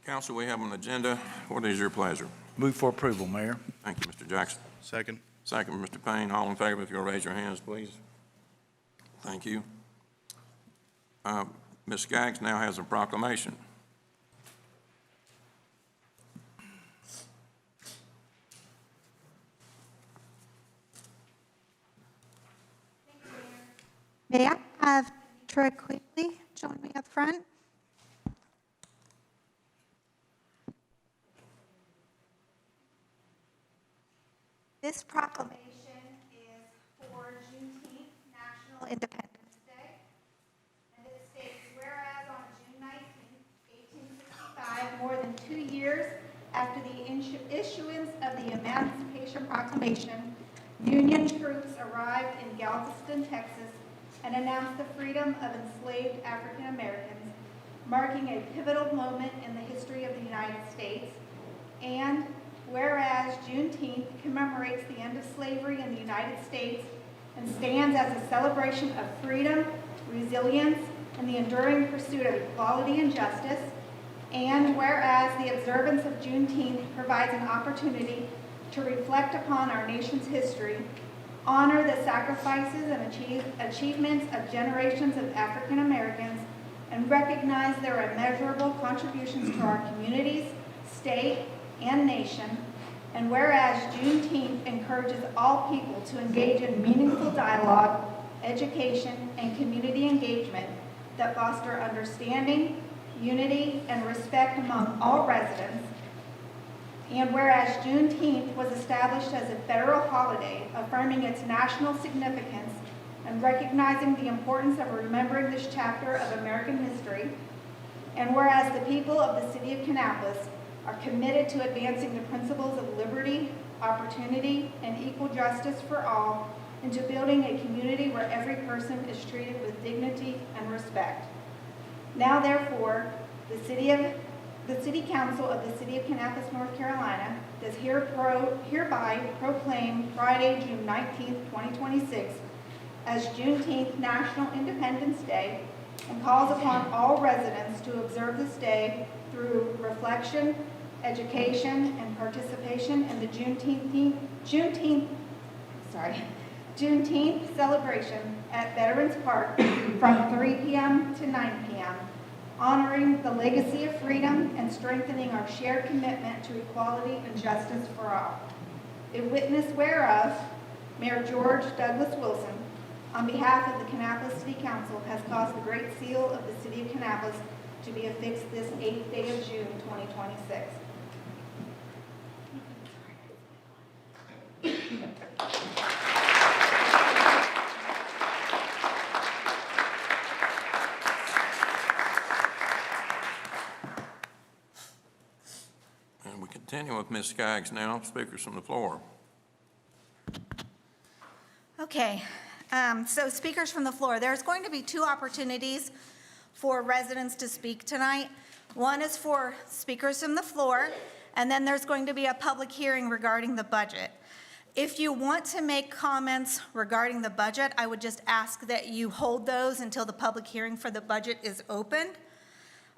Council, we have an agenda. What is your pleasure? Move for approval, Mayor. Thank you, Mr. Jackson. Second. Second, Mr. Payne. All in favor, if you'll raise your hands, please. Thank you. Ms. Skaggs now has a proclamation. May I have Troy quickly join me up front? This proclamation is for Juneteenth, National Independence Day. And it states, whereas on June 19, 1865, more than 2 years after the issuance of the Emancipation Proclamation, Union troops arrived in Galveston, Texas, and announced the freedom of enslaved African Americans, marking a pivotal moment in the history of the United States. And whereas Juneteenth commemorates the end of slavery in the United States and stands as a celebration of freedom, resilience, and the enduring pursuit of equality and justice. And whereas the observance of Juneteenth provides an opportunity to reflect upon our nation's history, honor the sacrifices and achievements of generations of African Americans, and recognize their immeasurable contributions to our communities, state, and nation. And whereas Juneteenth encourages all people to engage in meaningful dialogue, education, and community engagement that foster understanding, unity, and respect among all residents. And whereas Juneteenth was established as a federal holiday, affirming its national significance and recognizing the importance of remembering this chapter of American history. And whereas the people of the city of Kannapolis are committed to advancing the principles of liberty, opportunity, and equal justice for all, and to building a community where every person is treated with dignity and respect. Now, therefore, the City Council of the City of Kannapolis, North Carolina, does hereby proclaim Friday, June 19, 2026, as Juneteenth National Independence Day, and calls upon all residents to observe this day through reflection, education, and participation in the Juneteenth celebration at Veterans Park from 3 p.m. to 9 p.m., honoring the legacy of freedom and strengthening our shared commitment to equality and justice for all. In witness whereof, Mayor George Douglas Wilson, on behalf of the Kannapolis City Council, has caused the Great Seal of the City of Kannapolis to be affixed this 8th day of June, 2026. And we continue with Ms. Skaggs now. Speakers from the floor. Okay, so speakers from the floor. There's going to be 2 opportunities for residents to speak tonight. One is for speakers from the floor, and then there's going to be a public hearing regarding the budget. If you want to make comments regarding the budget, I would just ask that you hold those until the public hearing for the budget is opened.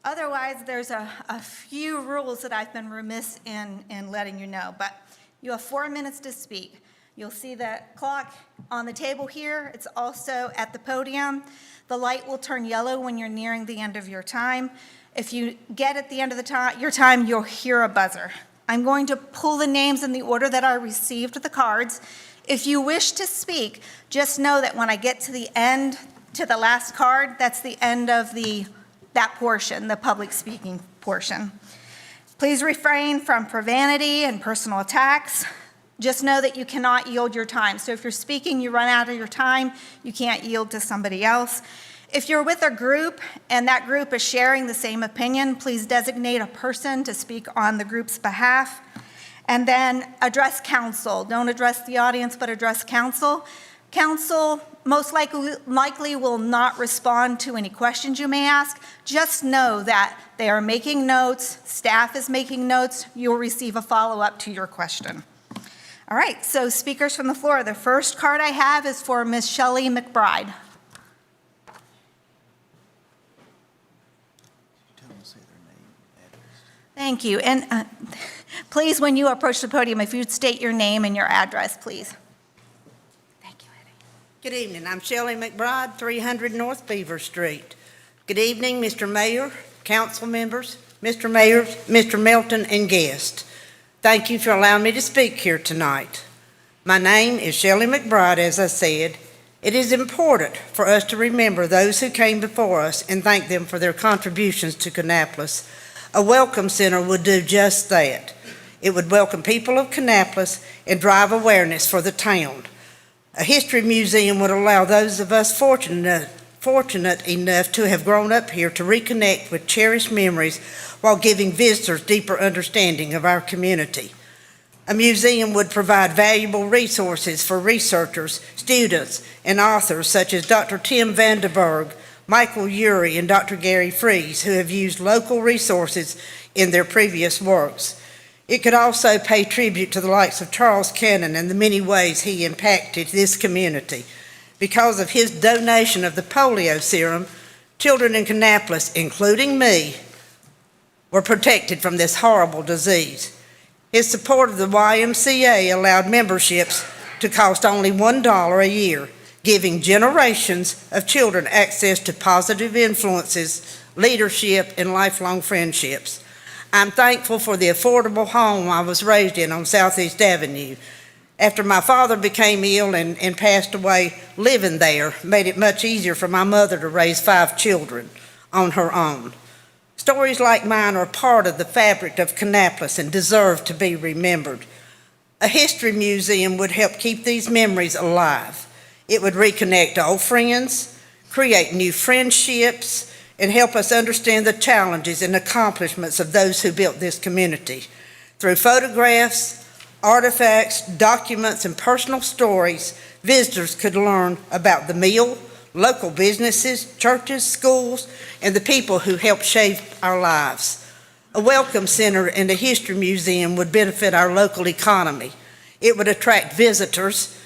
Otherwise, there's a few rules that I've been remiss in letting you know, but you have 4 minutes to speak. You'll see the clock on the table here. It's also at the podium. The light will turn yellow when you're nearing the end of your time. If you get at the end of your time, you'll hear a buzzer. I'm going to pull the names in the order that I received the cards. If you wish to speak, just know that when I get to the end, to the last card, that's the end of that portion, the public speaking portion. Please refrain from profanity and personal attacks. Just know that you cannot yield your time. So if you're speaking, you run out of your time, you can't yield to somebody else. If you're with a group and that group is sharing the same opinion, please designate a person to speak on the group's behalf. And then address council. Don't address the audience, but address council. Council most likely will not respond to any questions you may ask. Just know that they are making notes, staff is making notes, you'll receive a follow-up to your question. All right, so speakers from the floor. The first card I have is for Ms. Shelley McBride. Thank you. And please, when you approach the podium, if you'd state your name and your address, please. Thank you, Eddie. Good evening. I'm Shelley McBride, 300 North Beaver Street. Good evening, Mr. Mayor, council members, Mr. Mayor, Mr. Melton, and guests. Thank you for allowing me to speak here tonight. My name is Shelley McBride, as I said. It is important for us to remember those who came before us and thank them for their contributions to Kannapolis. A welcome center would do just that. It would welcome people of Kannapolis and drive awareness for the town. A history museum would allow those of us fortunate enough to have grown up here to reconnect with cherished memories while giving visitors deeper understanding of our community. A museum would provide valuable resources for researchers, students, and authors such as Dr. Tim Vanderberg, Michael Urey, and Dr. Gary Fries, who have used local resources in their previous works. It could also pay tribute to the likes of Charles Cannon and the many ways he impacted this community. Because of his donation of the polio serum, children in Kannapolis, including me, were protected from this horrible disease. His support of the YMCA allowed memberships to cost only $1 a year, giving generations of children access to positive influences, leadership, and lifelong friendships. I'm thankful for the affordable home I was raised in on Southeast Avenue. After my father became ill and passed away, living there made it much easier for my mother to raise 5 children on her own. Stories like mine are part of the fabric of Kannapolis and deserve to be remembered. A history museum would help keep these memories alive. It would reconnect old friends, create new friendships, and help us understand the challenges and accomplishments of those who built this community. Through photographs, artifacts, documents, and personal stories, visitors could learn about the meal, local businesses, churches, schools, and the people who helped shape our lives. A welcome center and a history museum would benefit our local economy. It would attract visitors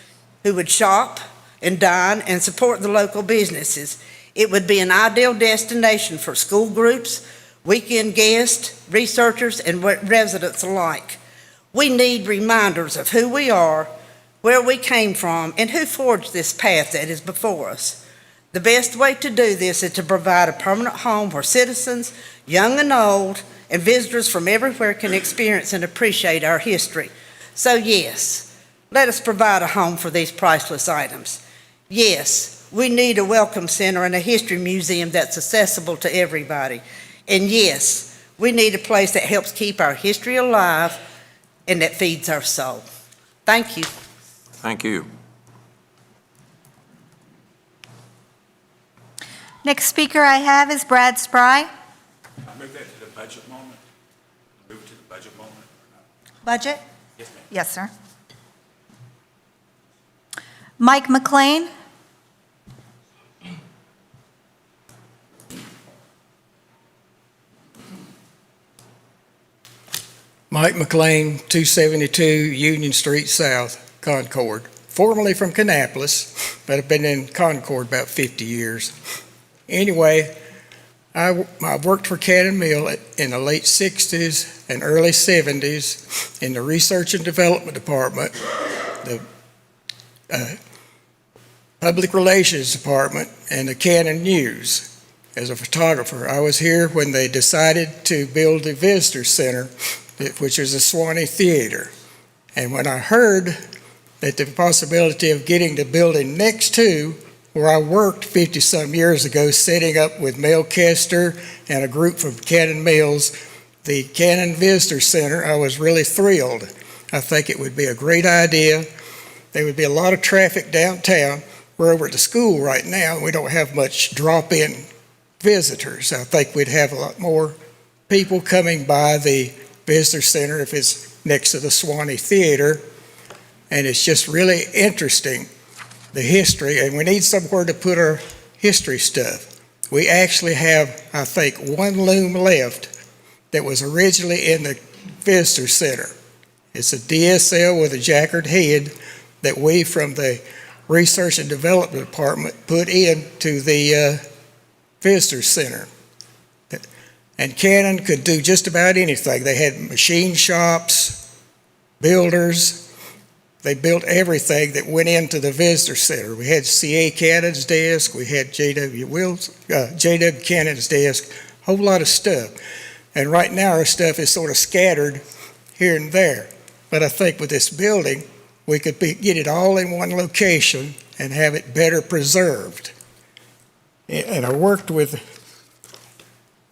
who would shop and dine and support the local businesses. It would be an ideal destination for school groups, weekend guests, researchers, and residents alike. We need reminders of who we are, where we came from, and who forged this path that is before us. The best way to do this is to provide a permanent home where citizens, young and old, and visitors from everywhere can experience and appreciate our history. So yes, let us provide a home for these priceless items. Yes, we need a welcome center and a history museum that's accessible to everybody. And yes, we need a place that helps keep our history alive and that feeds our soul. Thank you. Thank you. Next speaker I have is Brad Spry. I move that to the budget moment. Move to the budget moment. Budget? Yes, ma'am. Yes, sir. Mike McLean. Mike McLean, 272 Union Street South, Concord. Formerly from Kannapolis, but I've been in Concord about 50 years. Anyway, I worked for Cannon Mill in the late 60s and early 70s in the Research and Development Department, the Public Relations Department, and the Cannon News. As a photographer, I was here when they decided to build the Visitor Center, which is a Swanee Theater. And when I heard that the possibility of getting the building next to where I worked 50-some years ago, setting up with Mel Kester and a group from Cannon Mills, the Cannon Visitor Center, I was really thrilled. I think it would be a great idea. There would be a lot of traffic downtown. We're over at the school right now, and we don't have much drop-in visitors. I think we'd have a lot more people coming by the Visitor Center if it's next to the Swanee Theater. And it's just really interesting, the history, and we need somewhere to put our history stuff. We actually have, I think, one loom left that was originally in the Visitor Center. It's a DSL with a jackered head that we from the Research and Development Department put into the Visitor Center. And Cannon could do just about anything. They had machine shops, builders. They built everything that went into the visitor center. We had C.A. Cannon's desk. We had J.W. Cannon's desk, a whole lot of stuff. And right now our stuff is sort of scattered here and there. But I think with this building, we could get it all in one location and have it better preserved. And I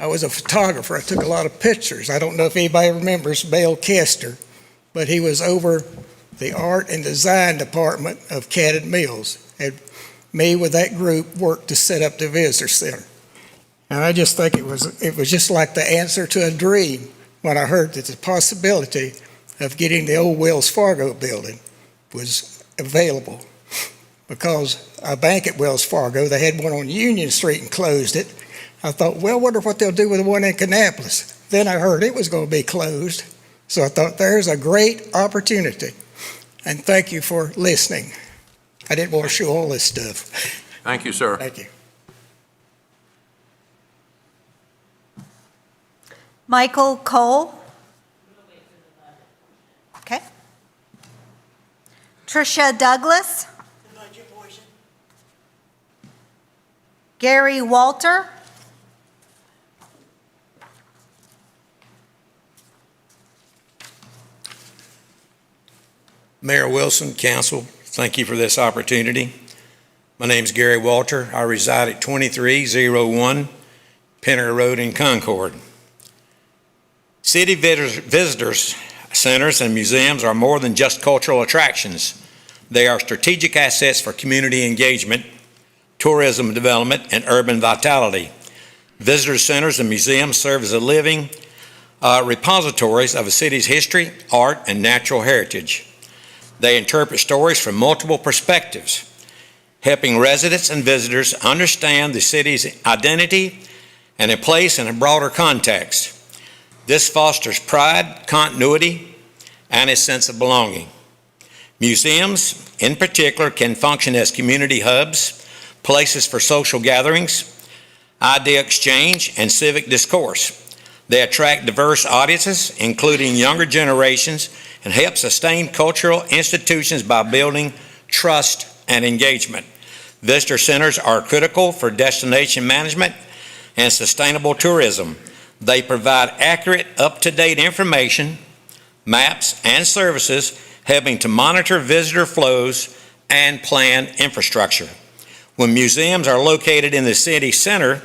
was a photographer. I took a lot of pictures. I don't know if anybody remembers Bill Kester, but he was over the art and design department of Cannon Mills. And me with that group worked to set up the visitor center. And I just think it was just like the answer to a dream when I heard that the possibility of getting the old Wells Fargo building was available. Because a bank at Wells Fargo, they had one on Union Street and closed it. I thought, well, I wonder what they'll do with the one in Kannapolis. Then I heard it was going to be closed. So I thought, there's a great opportunity. And thank you for listening. I didn't want to show all this stuff. Thank you, sir. Thank you. Michael Cole. Okay. Tricia Douglas. Gary Walter. Mayor Wilson, Council, thank you for this opportunity. My name is Gary Walter. I reside at 2301 Penner Road in Concord. City visitors centers and museums are more than just cultural attractions. They are strategic assets for community engagement, tourism development, and urban vitality. Visitor centers and museums serve as a living repositories of a city's history, art, and natural heritage. They interpret stories from multiple perspectives, helping residents and visitors understand the city's identity and a place in a broader context. This fosters pride, continuity, and a sense of belonging. Museums, in particular, can function as community hubs, places for social gatherings, idea exchange, and civic discourse. They attract diverse audiences, including younger generations, and help sustain cultural institutions by building trust and engagement. Visitor centers are critical for destination management and sustainable tourism. They provide accurate, up-to-date information, maps, and services, helping to monitor visitor flows and plan infrastructure. When museums are located in the city center,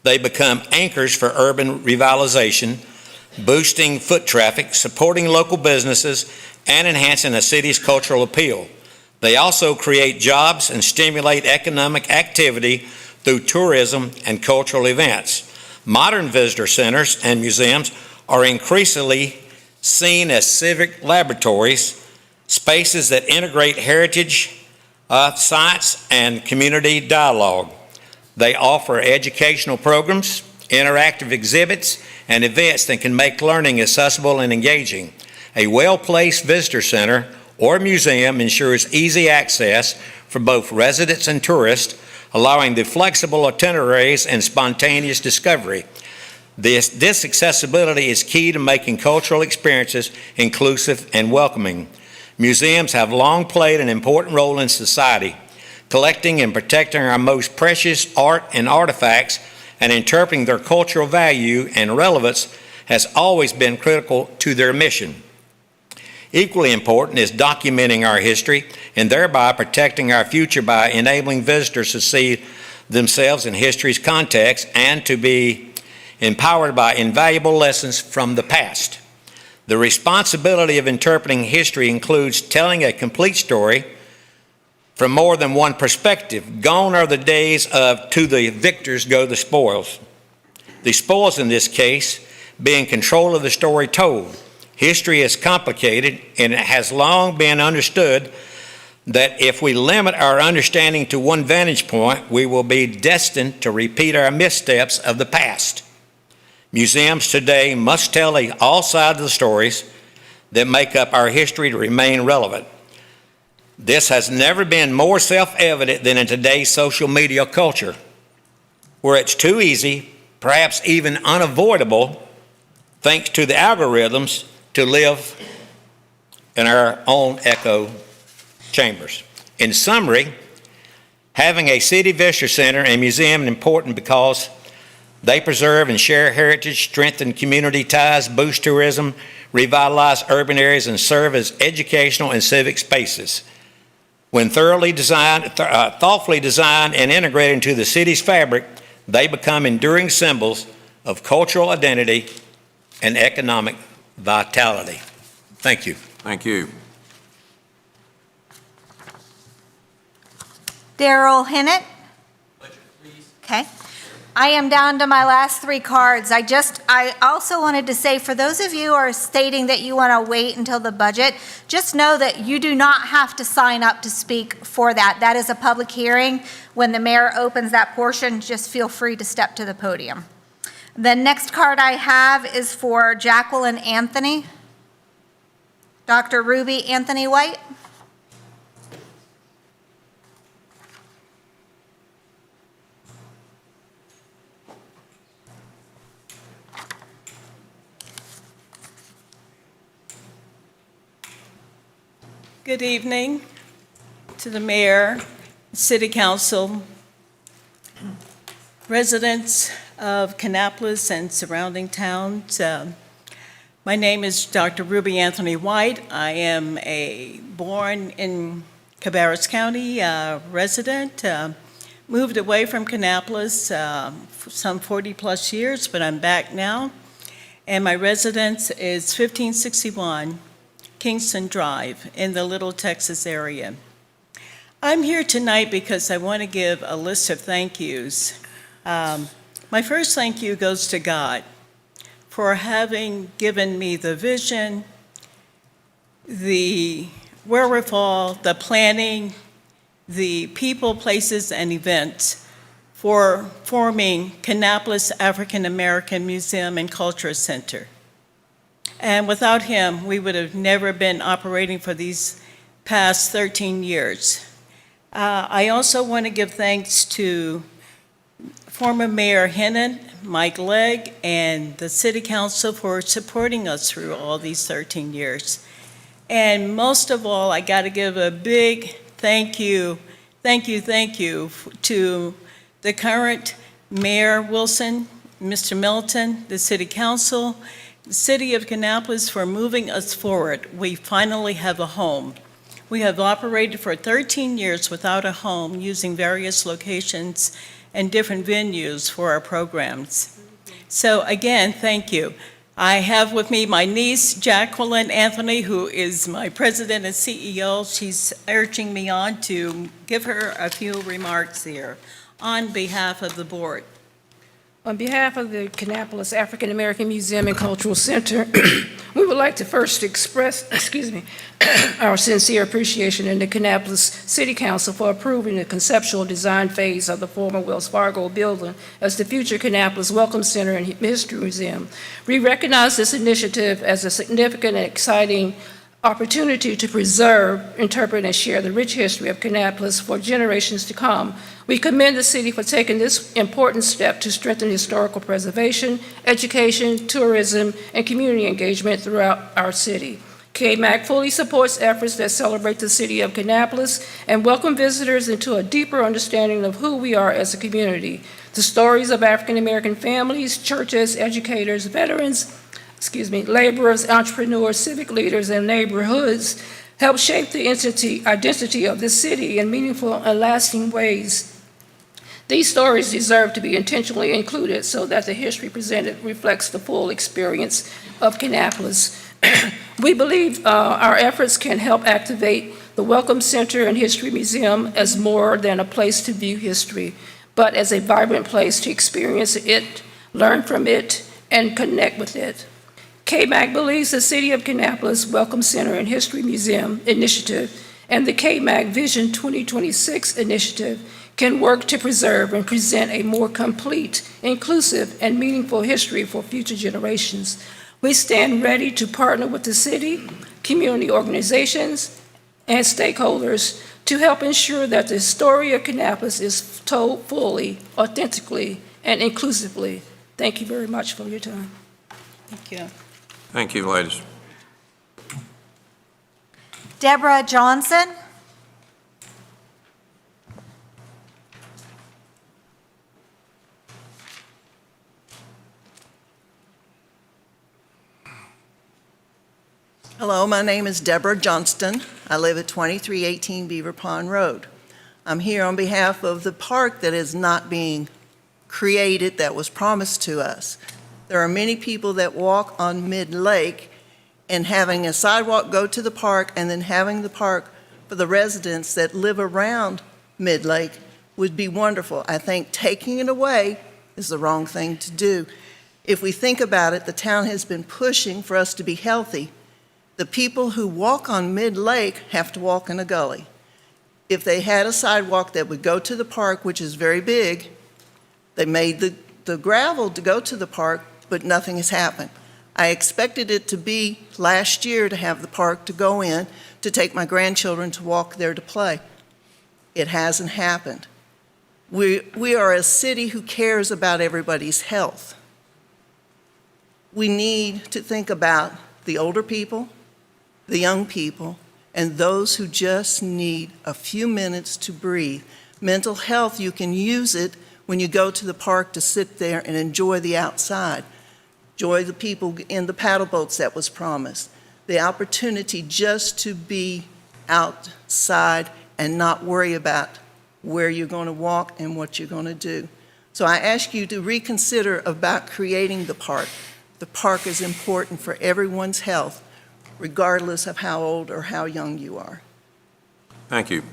they become anchors for urban revitalization, boosting foot traffic, supporting local businesses, and enhancing a city's cultural appeal. They also create jobs and stimulate economic activity through tourism and cultural events. Modern visitor centers and museums are increasingly seen as civic laboratories, spaces that integrate heritage, science, and community dialogue. They offer educational programs, interactive exhibits, and events that can make learning accessible and engaging. A well-placed visitor center or museum ensures easy access for both residents and tourists, allowing the flexible itineraries and spontaneous discovery. This accessibility is key to making cultural experiences inclusive and welcoming. Museums have long played an important role in society, collecting and protecting our most precious art and artifacts, and interpreting their cultural value and relevance has always been critical to their mission. Equally important is documenting our history and thereby protecting our future by enabling visitors to see themselves in history's context and to be empowered by invaluable lessons from the past. The responsibility of interpreting history includes telling a complete story from more than one perspective. Gone are the days of to the victors go the spoils. The spoils in this case being control of the story told. History is complicated, and it has long been understood that if we limit our understanding to one vantage point, we will be destined to repeat our missteps of the past. Museums today must tell all sides of the stories that make up our history to remain relevant. This has never been more self-evident than in today's social media culture, where it's too easy perhaps even unavoidable, thanks to the algorithms, to live in our own echo chambers. In summary, having a city visitor center and museum is important because they preserve and share heritage, strengthen community ties, boost tourism, revitalize urban areas, and serve as educational and civic spaces. When thoroughfully designed and integrated into the city's fabric, they become enduring symbols of cultural identity and economic vitality. Thank you. Thank you. Daryl Hinnett. Okay. I am down to my last 3 cards. I also wanted to say, for those of you who are stating that you want to wait until the budget, just know that you do not have to sign up to speak for that. That is a public hearing. When the mayor opens that portion, just feel free to step to the podium. The next card I have is for Jacqueline Anthony. Dr. Ruby Anthony White. Good evening to the mayor, city council, residents of Kannapolis and surrounding towns. My name is Dr. Ruby Anthony White. I am a born in Cabarrus County resident, moved away from Kannapolis for some 40 plus years, but I'm back now. And my residence is 1561 Kingston Drive in the Little Texas area. I'm here tonight because I want to give a list of thank yous. My first thank you goes to God for having given me the vision, the wherewithal, the planning, the people, places, and events for forming Kannapolis African American Museum and Culture Center. And without him, we would have never been operating for these past 13 years. I also want to give thanks to former Mayor Hennon, Mike Legg, and the City Council for supporting us through all these 13 years. And most of all, I got to give a big thank you to the current Mayor Wilson, Mr. Milton, the City Council, the City of Kannapolis for moving us forward. We finally have a home. We have operated for 13 years without a home, using various locations and different venues for our programs. So again, thank you. I have with me my niece, Jacqueline Anthony, who is my president and CEO. She's urging me on to give her a few remarks here on behalf of the board. On behalf of the Kannapolis African American Museum and Cultural Center, we would like to first express, our sincere appreciation in the Kannapolis City Council for approving the conceptual design phase of the former Wells Fargo building as the future Kannapolis Welcome Center and History Museum. We recognize this initiative as a significant and exciting opportunity to preserve, interpret, and share the rich history of Kannapolis for generations to come. We commend the city for taking this important step to strengthen historical preservation, education, tourism, and community engagement throughout our city. KMAC fully supports efforts that celebrate the city of Kannapolis and welcome visitors into a deeper understanding of who we are as a community. The stories of African American families, churches, educators, veterans, laborers, entrepreneurs, civic leaders, and neighborhoods help shape the identity of the city in meaningful and lasting ways. These stories deserve to be intentionally included so that the history presented reflects the full experience of Kannapolis. We believe our efforts can help activate the Welcome Center and History Museum as more than a place to view history, but as a vibrant place to experience it, learn from it, and connect with it. KMAC believes the City of Kannapolis Welcome Center and History Museum initiative and the KMAC Vision 2026 initiative can work to preserve and present a more complete, inclusive, and meaningful history for future generations. We stand ready to partner with the city, community organizations, and stakeholders to help ensure that the story of Kannapolis is told fully, authentically, and inclusively. Thank you very much for your time. Thank you. Thank you, ladies. Deborah Johnson. Hello, my name is Deborah Johnston. I live at 2318 Beaver Pond Road. I'm here on behalf of the park that is not being created that was promised to us. There are many people that walk on Mid-Lake, and having a sidewalk go to the park and then having the park for the residents that live around Mid-Lake would be wonderful. I think taking it away is the wrong thing to do. If we think about it, the town has been pushing for us to be healthy. The people who walk on Mid-Lake have to walk in a gully. If they had a sidewalk that would go to the park, which is very big, they made the gravel to go to the park, but nothing has happened. I expected it to be last year to have the park to go in, to take my grandchildren to walk there to play. It hasn't happened. We are a city who cares about everybody's health. We need to think about the older people, the young people, and those who just need a few minutes to breathe. Mental health, you can use it when you go to the park to sit there and enjoy the outside. Enjoy the people in the paddle boats that was promised. The opportunity just to be outside and not worry about where you're going to walk and what you're going to do. So I ask you to reconsider about creating the park. The park is important for everyone's health, regardless of how old or how young you are. Thank you.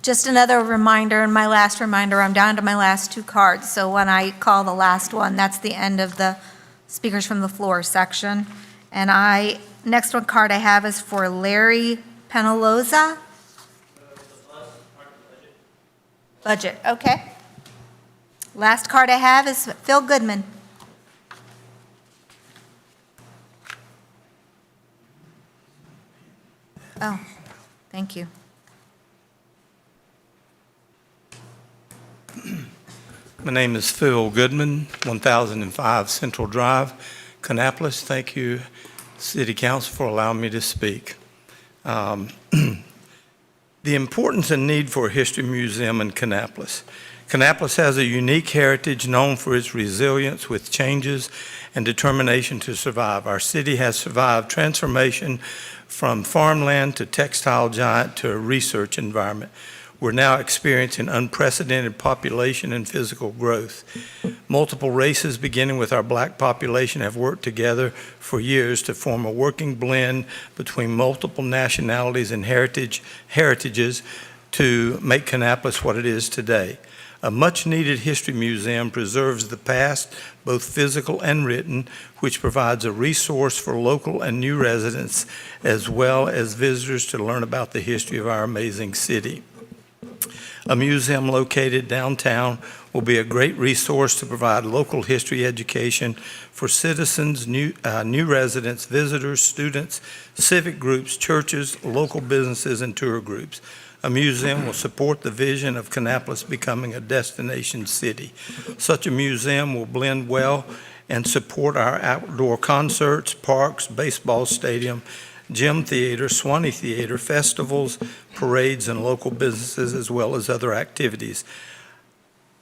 Just another reminder, and my last reminder, I'm down to my last two cards, so when I call the last one, that's the end of the speakers from the floor section. And next one card I have is for Larry Penaloza. Budget, okay. Last card I have is Phil Goodman. Oh, thank you. My name is Phil Goodman, 1005 Central Drive, Kannapolis. Thank you, City Council, for allowing me to speak. The importance and need for a history museum in Kannapolis. Kannapolis has a unique heritage known for its resilience with changes and determination to survive. Our city has survived transformation from farmland to textile giant to a research environment. We're now experiencing unprecedented population and physical growth. Multiple races, beginning with our black population, have worked together for years to form a working blend between multiple nationalities and heritages to make Kannapolis what it is today. A much-needed history museum preserves the past, both physical and written, which provides a resource for local and new residents, as well as visitors to learn about the history of our amazing city. A museum located downtown will be a great resource to provide local history education for citizens, new residents, visitors, students, civic groups, churches, local businesses, and tour groups. A museum will support the vision of Kannapolis becoming a destination city. Such a museum will blend well and support our outdoor concerts, parks, baseball stadium, gym theater, Swanee Theater, festivals, parades, and local businesses, as well as other activities.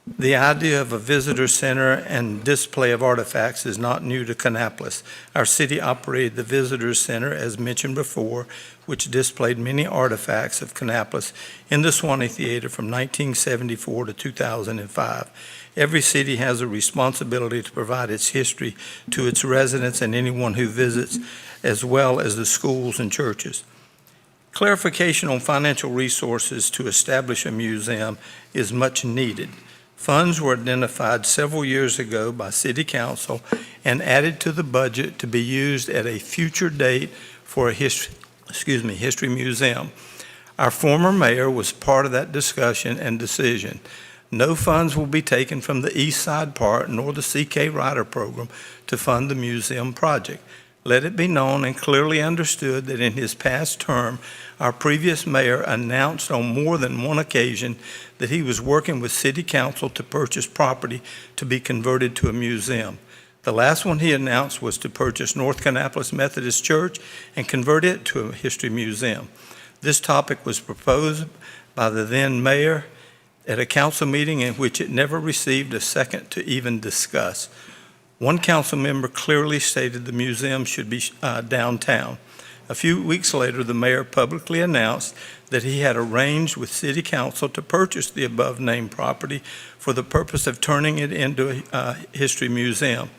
The idea of a visitor center and display of artifacts is not new to Kannapolis. Our city operated the visitor center, as mentioned before, which displayed many artifacts of Kannapolis in the Swanee Theater from 1974 to 2005. Every city has a responsibility to provide its history to its residents and anyone who visits, as well as the schools and churches. Clarification on financial resources to establish a museum is much needed. Funds were identified several years ago by City Council and added to the budget to be used at a future date for a history museum. Our former mayor was part of that discussion and decision. No funds will be taken from the East Side Park nor the C.K. Ryder program to fund the museum project. Let it be known and clearly understood that in his past term, our previous mayor announced on more than one occasion that he was working with City Council to purchase property to be converted to a museum. The last one he announced was to purchase North Kannapolis Methodist Church and convert it to a history museum. This topic was proposed by the then mayor at a council meeting in which it never received a second to even discuss. One council member clearly stated the museum should be downtown. A few weeks later, the mayor publicly announced that he had arranged with City Council to purchase the above-named property for the purpose of turning it into a history museum.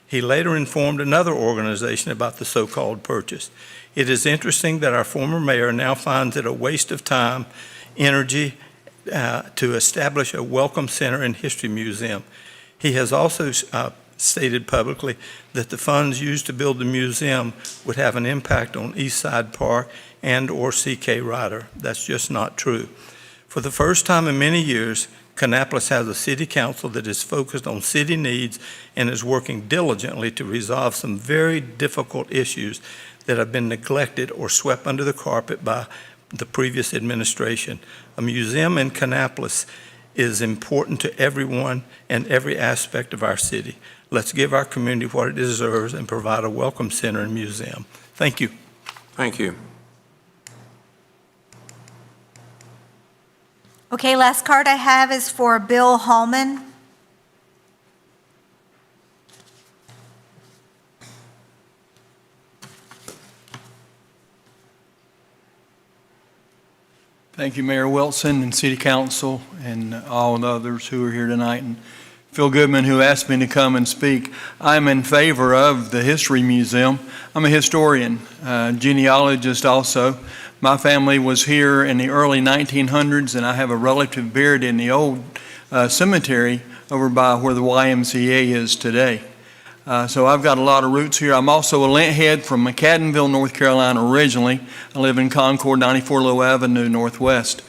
He later informed another organization about the so-called purchase. It is interesting that our former mayor now finds it a waste of time, energy, to establish a welcome center and history museum. He has also stated publicly that the funds used to build the museum would have an impact on East Side Park and or CK Ryder. That's just not true. For the first time in many years, Kannapolis has a city council that is focused on city needs and is working diligently to resolve some very difficult issues that have been neglected or swept under the carpet by the previous administration. A museum in Kannapolis is important to everyone and every aspect of our city. Let's give our community what it deserves and provide a welcome center and museum. Thank you. Thank you. Okay, last card I have is for Bill Hallman. Thank you, Mayor Wilson and City Council and all the others who are here tonight, and Phil Goodman, who asked me to come and speak. I'm in favor of the History Museum. I'm a historian, genealogist also. My family was here in the early 1900s, and I have a relative buried in the old cemetery over by where the YMCA is today. So I've got a lot of roots here. I'm also a lint head from McAdenville, North Carolina originally. I live in Concord, 94 Low Avenue, Northwest.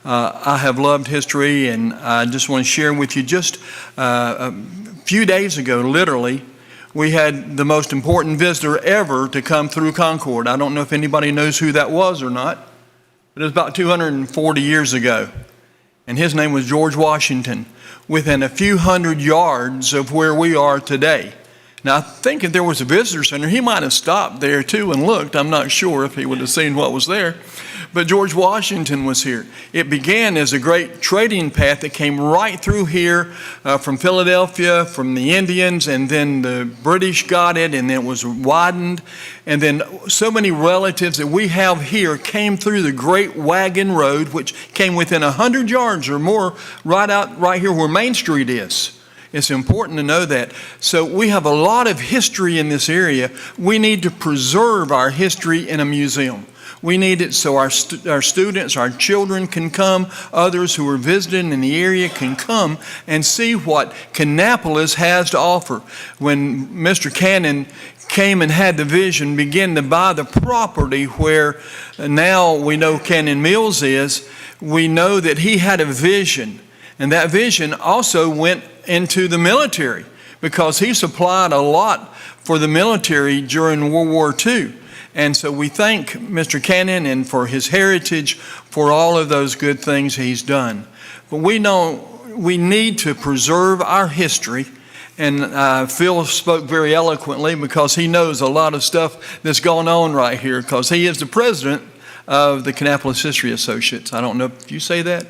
I have loved history, and I just want to share with you just a few days ago, literally, we had the most important visitor ever to come through Concord. I don't know if anybody knows who that was or not, but it was about 240 years ago. And his name was George Washington, within a few hundred yards of where we are today. Now, I think if there was a visitor center, he might have stopped there too and looked. I'm not sure if he would have seen what was there. But George Washington was here. It began as a great trading path that came right through here from Philadelphia, from the Indians, and then the British got it, and then it was widened. And then so many relatives that we have here came through the Great Wagon Road, which came within 100 yards or more right here where Main Street is. It's important to know that. So we have a lot of history in this area. We need to preserve our history in a museum. We need it so our students, our children can come, others who are visiting in the area can come and see what Kannapolis has to offer. When Mr. Cannon came and had the vision, began to buy the property where now we know Cannon Mills is, we know that he had a vision. And that vision also went into the military because he supplied a lot for the military during World War II. And so we thank Mr. Cannon and for his heritage, for all of those good things he's done. But we know we need to preserve our history. And Phil spoke very eloquently because he knows a lot of stuff that's going on right here because he is the president of the Kannapolis History Associates. I don't know if you say that.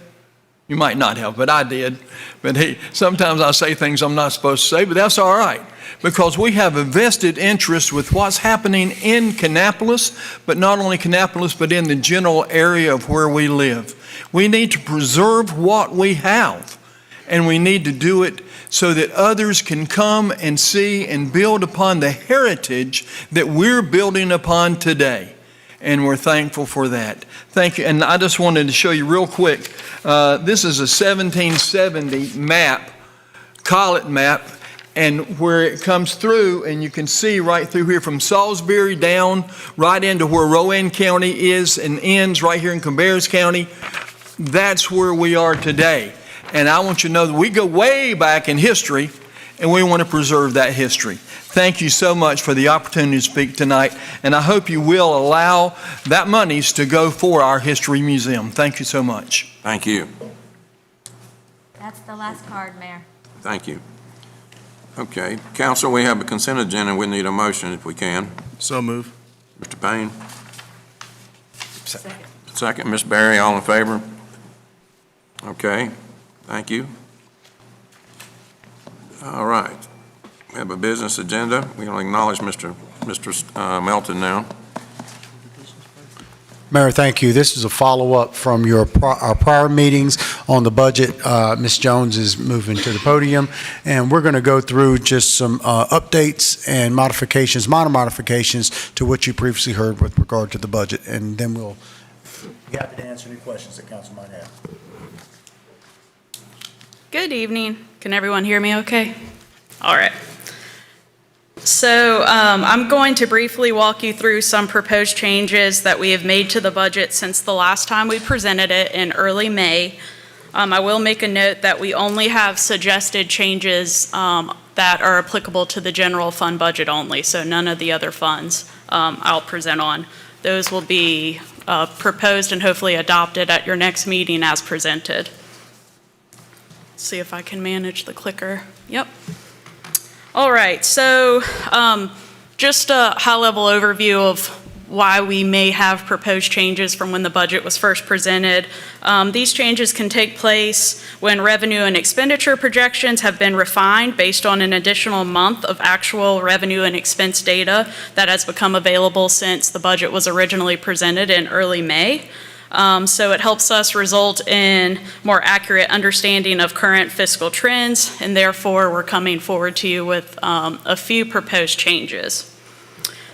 You might not have, but I did. But sometimes I say things I'm not supposed to say, but that's all right. Because we have a vested interest with what's happening in Kannapolis, but not only Kannapolis, but in the general area of where we live. We need to preserve what we have, and we need to do it so that others can come and see and build upon the heritage that we're building upon today. And we're thankful for that. Thank you. And I just wanted to show you real quick. This is a 1770 map, Collet map, and where it comes through, and you can see right through here from Salisbury down right into where Rowan County is and ends right here in Cabarrus County. That's where we are today. And I want you to know that we go way back in history, and we want to preserve that history. Thank you so much for the opportunity to speak tonight, and I hope you will allow that monies to go for our History Museum. Thank you so much. Thank you. That's the last card, Mayor. Thank you. Okay, council, we have a consent agenda. We need a motion if we can. So move. Mr. Payne? Second, Ms. Berry, all in favor? Okay, thank you. All right. We have a business agenda. We're going to acknowledge Mr. Melton now. Mayor, thank you. This is a follow-up from our prior meetings on the budget. Ms. Jones is moving to the podium, and we're going to go through just some updates and modifications, minor modifications to what you previously heard with regard to the budget, and then we'll be happy to answer any questions that council might have. Good evening. Can everyone hear me okay? All right. So I'm going to briefly walk you through some proposed changes that we have made to the budget since the last time we presented it in early May. I will make a note that we only have suggested changes that are applicable to the general fund budget only, so none of the other funds I'll present on. Those will be proposed and hopefully adopted at your next meeting as presented. Let's see if I can manage the clicker. Yep. All right, so just a high-level overview of why we may have proposed changes from when the budget was first presented. These changes can take place when revenue and expenditure projections have been refined based on an additional month of actual revenue and expense data that has become available since the budget was originally presented in early May. So it helps us result in more accurate understanding of current fiscal trends, and therefore we're coming forward to you with a few proposed changes.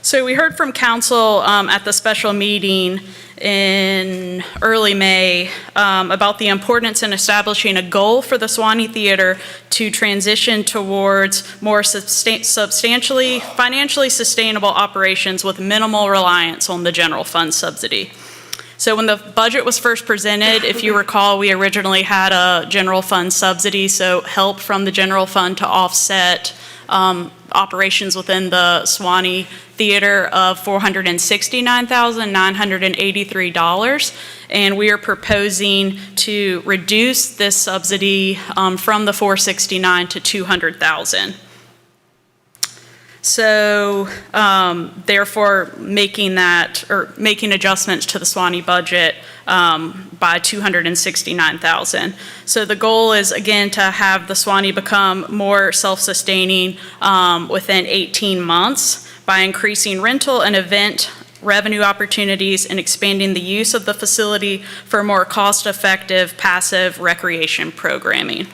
So we heard from council at the special meeting in early May about the importance in establishing a goal for the Sewanee Theater to transition towards more substantially financially sustainable operations with minimal reliance on the general fund subsidy. So when the budget was first presented, if you recall, we originally had a general fund subsidy, so help from the general fund to offset operations within the Sewanee Theater of $469,983. And we are proposing to reduce this subsidy from the $469,000 to $200,000. So therefore making adjustments to the Sewanee budget by $269,000. So the goal is again to have the Sewanee become more self-sustaining within 18 months by increasing rental and event revenue opportunities and expanding the use of the facility for more cost-effective passive recreation programming.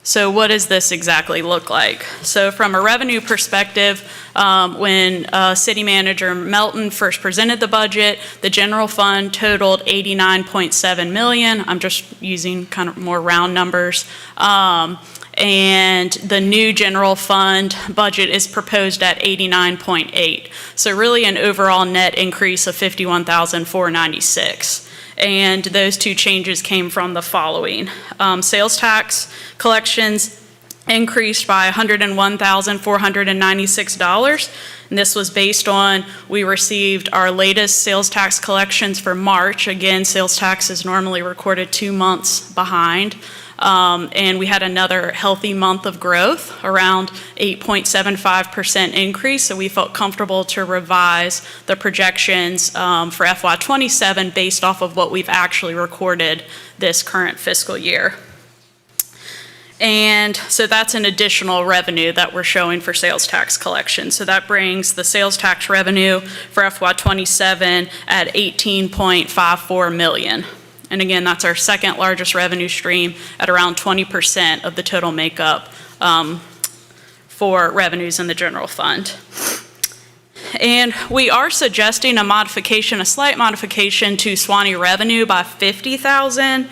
So what does this exactly look like? So from a revenue perspective, when City Manager Melton first presented the budget, the general fund totaled $89.7 million. I'm just using kind of more round numbers. And the new general fund budget is proposed at $89.8. So really an overall net increase of $51,496. And those two changes came from the following. Sales tax collections increased by $101,496. And this was based on, we received our latest sales tax collections for March. Again, sales tax is normally recorded 2 months behind. And we had another healthy month of growth, around 8.75% increase. So we felt comfortable to revise the projections for FY27 based off of what we've actually recorded this current fiscal year. And so that's an additional revenue that we're showing for sales tax collection. So that brings the sales tax revenue for FY27 at $18.54 million. And again, that's our second largest revenue stream at around 20% of the total makeup for revenues in the general fund. And we are suggesting a slight modification to Sewanee revenue by $50,000.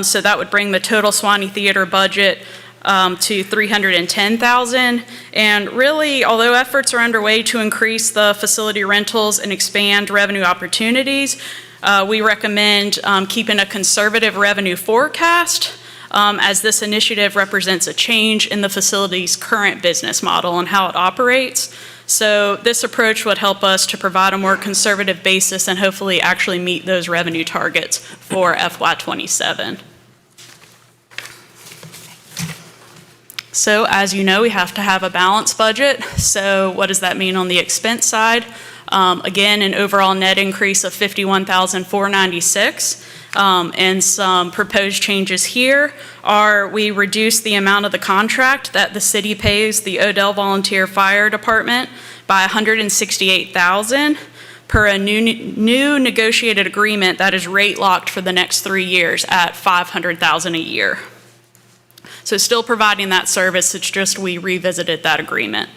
So that would bring the total Sewanee Theater budget to $310,000. And really, although efforts are underway to increase the facility rentals and expand revenue opportunities, we recommend keeping a conservative revenue forecast as this initiative represents a change in the facility's current business model and how it operates. So this approach would help us to provide a more conservative basis and hopefully actually meet those revenue targets for FY27. So as you know, we have to have a balanced budget. So what does that mean on the expense side? Again, an overall net increase of $51,496. And some proposed changes here are we reduce the amount of the contract that the city pays the Odell Volunteer Fire Department by $168,000 per a new negotiated agreement that is rate locked for the next 3 years at $500,000 a year. So still providing that service, it's just we revisited that agreement.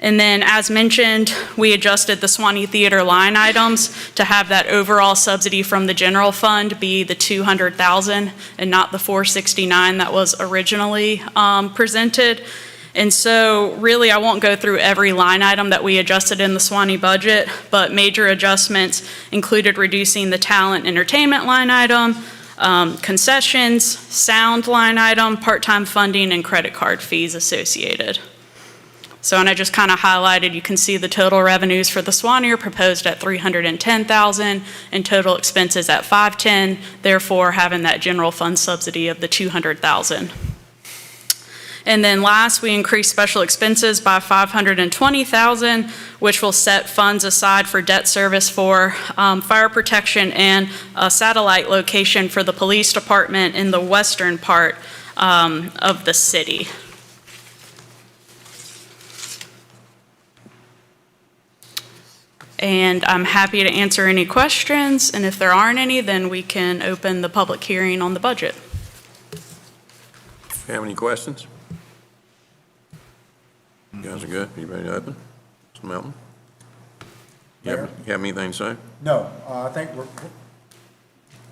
And then, as mentioned, we adjusted the Swanee Theater line items to have that overall subsidy from the general fund be the $200,000 and not the $469 that was originally presented. And so, really, I won't go through every line item that we adjusted in the Swanee budget, but major adjustments included reducing the talent entertainment line item, concessions, sound line item, part-time funding, and credit card fees associated. So, and I just kind of highlighted, you can see the total revenues for the Swanee are proposed at $310,000 and total expenses at $510,000, therefore having that general fund subsidy of the $200,000. And then last, we increased special expenses by $520,000, which will set funds aside for debt service for fire protection and a satellite location for the police department in the western part of the city. And I'm happy to answer any questions, and if there aren't any, then we can open the public hearing on the budget. Have any questions? You guys are good? You ready to open? Mr. Melton? You have anything to say? No, I think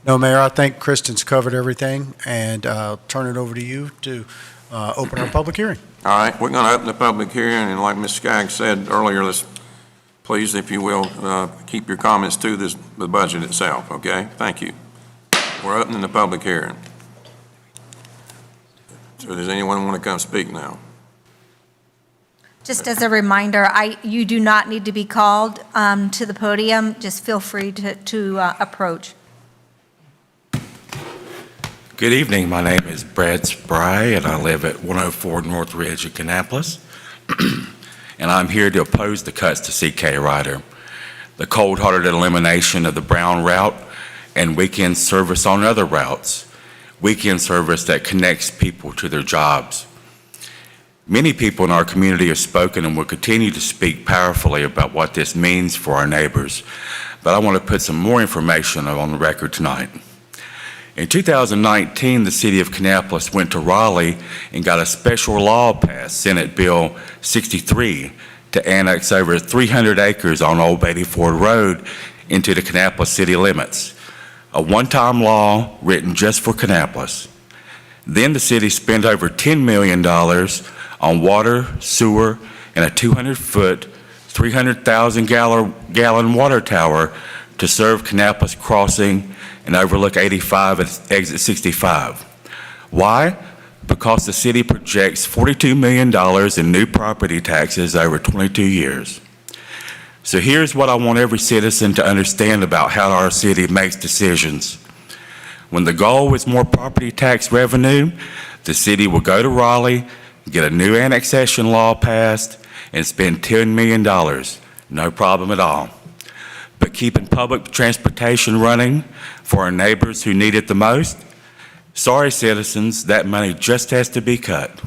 No, Mayor, I think Kristen's covered everything, and I'll turn it over to you to open our public hearing. All right, we're going to open the public hearing, and like Ms. Skaggs said earlier, please, if you will, keep your comments to the budget itself, okay? Thank you. We're opening the public hearing. So does anyone want to come speak now? Just as a reminder, you do not need to be called to the podium. Just feel free to approach. Good evening. My name is Brad Spry, and I live at 104 North Ridge in Kannapolis. And I'm here to oppose the cuts to CK Ryder, the cold-hearted elimination of the Brown route, and weekend service on other routes, weekend service that connects people to their jobs. Many people in our community have spoken and will continue to speak powerfully about what this means for our neighbors, but I want to put some more information on the record tonight. In 2019, the city of Kannapolis went to Raleigh and got a special law passed, Senate Bill 63, to annex over 300 acres on Old Beatty Ford Road into the Kannapolis city limits, a one-time law written just for Kannapolis. Then the city spent over $10 million on water, sewer, and a 200-foot, 300,000-gallon water tower to serve Kannapolis Crossing and overlook 85 at exit 65. Why? Because the city projects $42 million in new property taxes over 22 years. So here's what I want every citizen to understand about how our city makes decisions. When the goal is more property tax revenue, the city will go to Raleigh, get a new annexation law passed, and spend $10 million. No problem at all. But keeping public transportation running for our neighbors who need it the most, sorry citizens, that money just has to be cut.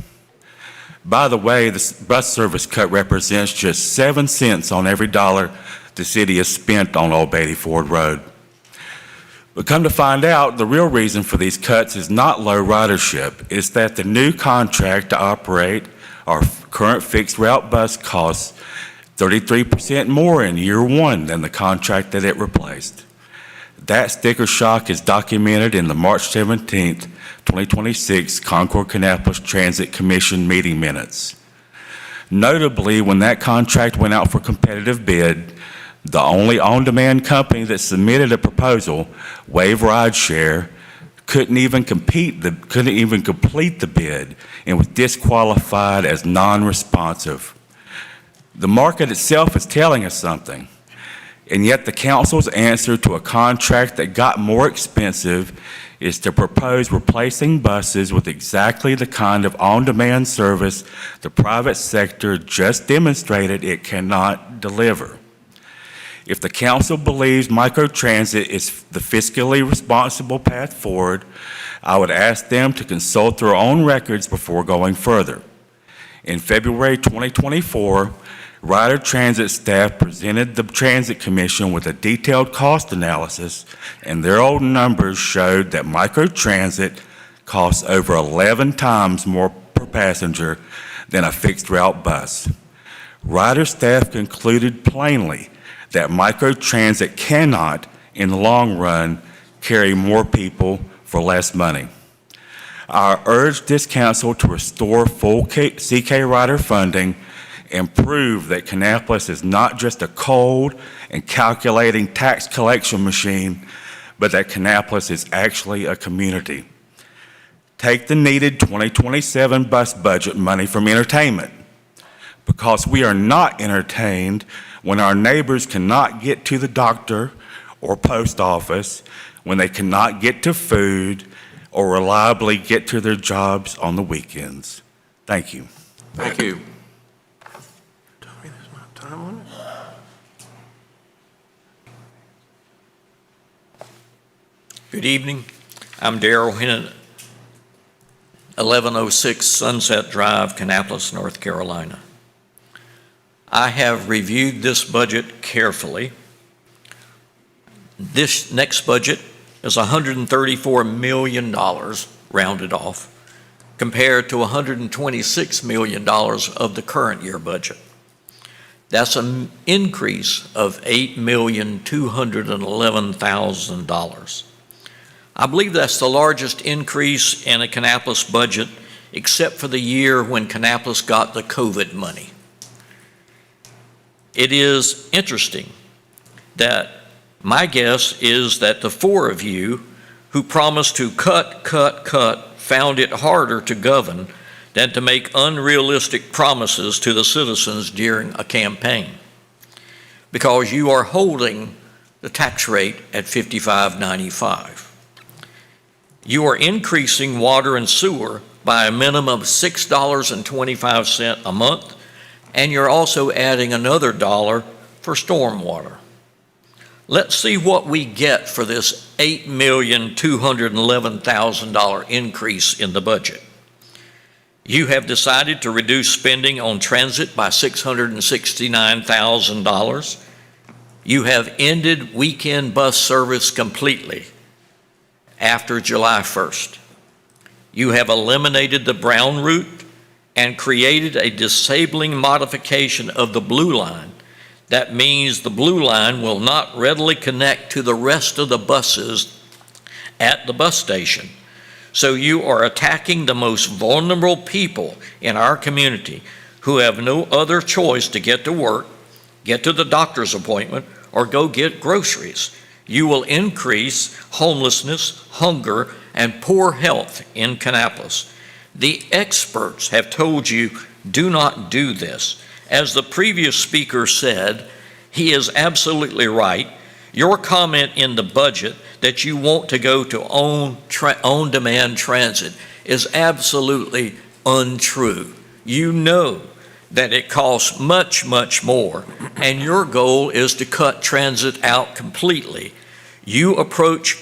By the way, the bus service cut represents just 7 cents on every dollar the city has spent on Old Beatty Ford Road. But come to find out, the real reason for these cuts is not low ridership. It's that the new contract to operate our current fixed route bus costs 33% more in year one than the contract that it replaced. That sticker shock is documented in the March 17th, 2026 Concord-Kannapolis Transit Commission meeting minutes. Notably, when that contract went out for competitive bid, the only on-demand company that submitted a proposal, Wave Rideshare, couldn't even complete the bid and was disqualified as non-responsive. The market itself is telling us something, and yet the council's answer to a contract that got more expensive is to propose replacing buses with exactly the kind of on-demand service the private sector just demonstrated it cannot deliver. If the council believes microtransit is the fiscally responsible path forward, I would ask them to consult their own records before going further. In February 2024, Ryder Transit staff presented the Transit Commission with a detailed cost analysis, and their own numbers showed that microtransit costs over 11 times more per passenger than a fixed route bus. Ryder staff concluded plainly that microtransit cannot, in the long run, carry more people for less money. I urge this council to restore full CK Ryder funding and prove that Kannapolis is not just a cold and calculating tax collection machine, but that Kannapolis is actually a community. Take the needed 2027 bus budget money from entertainment, because we are not entertained when our neighbors cannot get to the doctor or post office, when they cannot get to food or reliably get to their jobs on the weekends. Thank you. Thank you. Tell me there's not time on it. Good evening. I'm Darrell Hennon, 1106 Sunset Drive, Kannapolis, North Carolina. I have reviewed this budget carefully. This next budget is $134 million, rounded off, compared to $126 million of the current year budget. That's an increase of $8,211,000. I believe that's the largest increase in a Kannapolis budget, except for the year when Kannapolis got the COVID money. It is interesting that my guess is that the four of you who promised to cut, found it harder to govern than to make unrealistic promises to the citizens during a campaign, because you are holding the tax rate at $55.95. You are increasing water and sewer by a minimum of $6.25 a month, and you're also adding another $1 for stormwater. Let's see what we get for this $8,211,000 increase in the budget. You have decided to reduce spending on transit by $669,000. You have ended weekend bus service completely after July 1st. You have eliminated the Brown route and created a disabling modification of the Blue Line. That means the Blue Line will not readily connect to the rest of the buses at the bus station. So you are attacking the most vulnerable people in our community who have no other choice to get to work, get to the doctor's appointment, or go get groceries. You will increase homelessness, hunger, and poor health in Kannapolis. The experts have told you, do not do this. As the previous speaker said, he is absolutely right. Your comment in the budget that you want to go to on-demand transit is absolutely untrue. You know that it costs much, much more, and your goal is to cut transit out completely. Your approach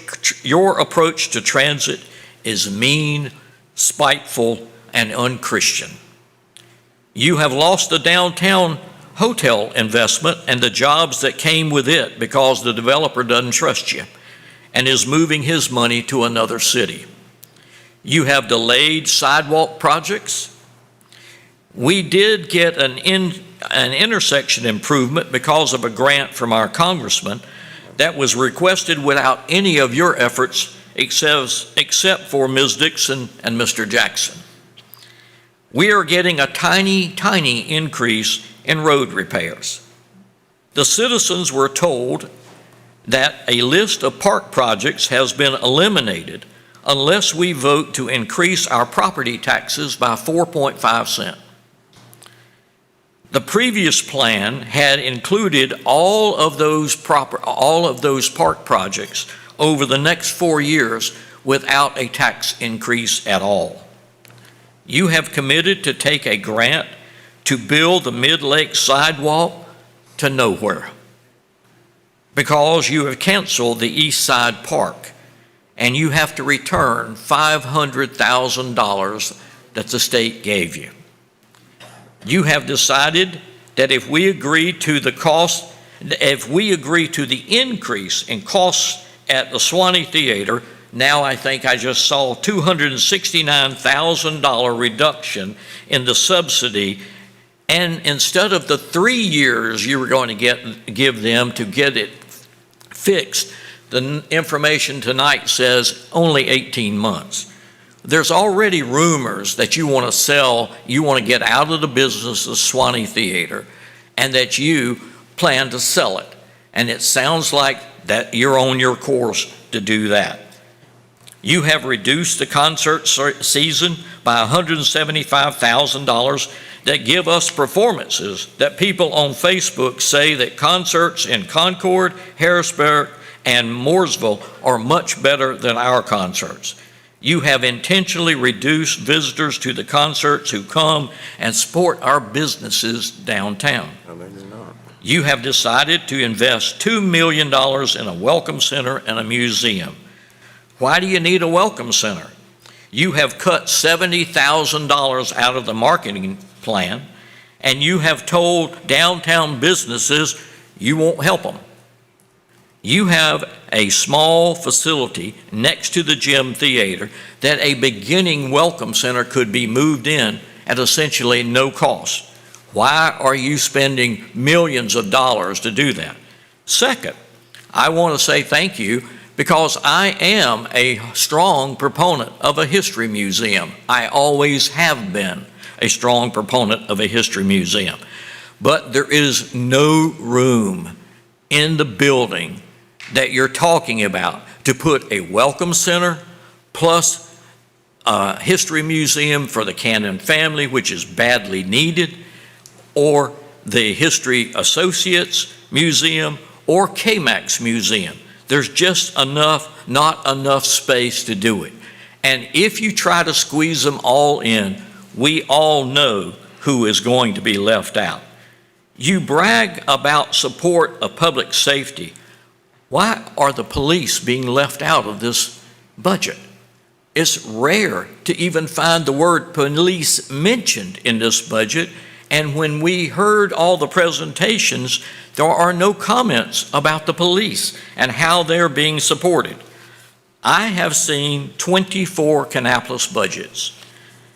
to transit is mean, spiteful, and unchristian. You have lost the downtown hotel investment and the jobs that came with it because the developer doesn't trust you and is moving his money to another city. You have delayed sidewalk projects. We did get an intersection improvement because of a grant from our congressman that was requested without any of your efforts except for Ms. Dixon and Mr. Jackson. We are getting a tiny, tiny increase in road repairs. The citizens were told that a list of park projects has been eliminated unless we vote to increase our property taxes by 4.5 cents. The previous plan had included all of those park projects over the next 4 years without a tax increase at all. You have committed to take a grant to build the Mid-Lake sidewalk to nowhere because you have canceled the East Side Park and you have to return $500,000 that the state gave you. You have decided that if we agree to the increase in costs at the Swanee Theater, now I think I just saw $269,000 reduction in the subsidy, and instead of the 3 years you were going to give them to get it fixed, the information tonight says only 18 months. There's already rumors that you want to get out of the business of Swanee Theater and that you plan to sell it. And it sounds like that you're on your course to do that. You have reduced the concert season by $175,000 that give us performances that people on Facebook say that concerts in Concord, Harrisburg, and Mooresville are much better than our concerts. You have intentionally reduced visitors to the concerts who come and support our businesses downtown. No, they do not. You have decided to invest $2 million in a welcome center and a museum. Why do you need a welcome center? You have cut $70,000 out of the marketing plan, and you have told downtown businesses you won't help them. You have a small facility next to the gym theater that a beginning welcome center could be moved in at essentially no cost. Why are you spending millions of dollars to do that? Second, I want to say thank you because I am a strong proponent of a history museum. I always have been a strong proponent of a history museum. But there is no room in the building that you're talking about to put a welcome center plus a history museum for the Cannon family, which is badly needed, or the History Associates Museum or KMAX Museum. There's just not enough space to do it. And if you try to squeeze them all in, we all know who is going to be left out. You brag about support of public safety. Why are the police being left out of this budget? It's rare to even find the word police mentioned in this budget. And when we heard all the presentations, there are no comments about the police and how they're being supported. I have seen 24 Kannapolis budgets.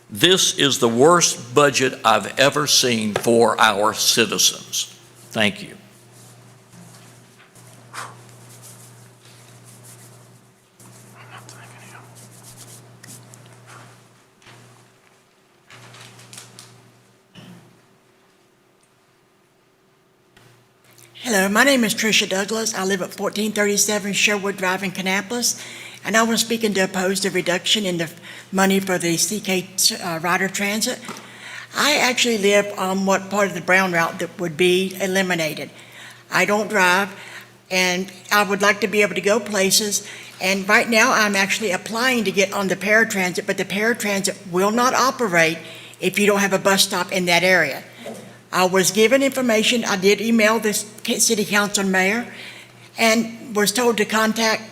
This is the worst budget I've ever seen for our citizens. Thank you. Hello, my name is Tricia Douglas. I live at 1437 Sherwood Drive in Kannapolis, and I was speaking to oppose the reduction in the money for the CK Rider Transit. I actually live on what part of the Brown route that would be eliminated. I don't drive, and I would like to be able to go places, and right now I'm actually applying to get on the paratransit, but the paratransit will not operate if you don't have a bus stop in that area. I was given information. I did email the city council and mayor and was told to contact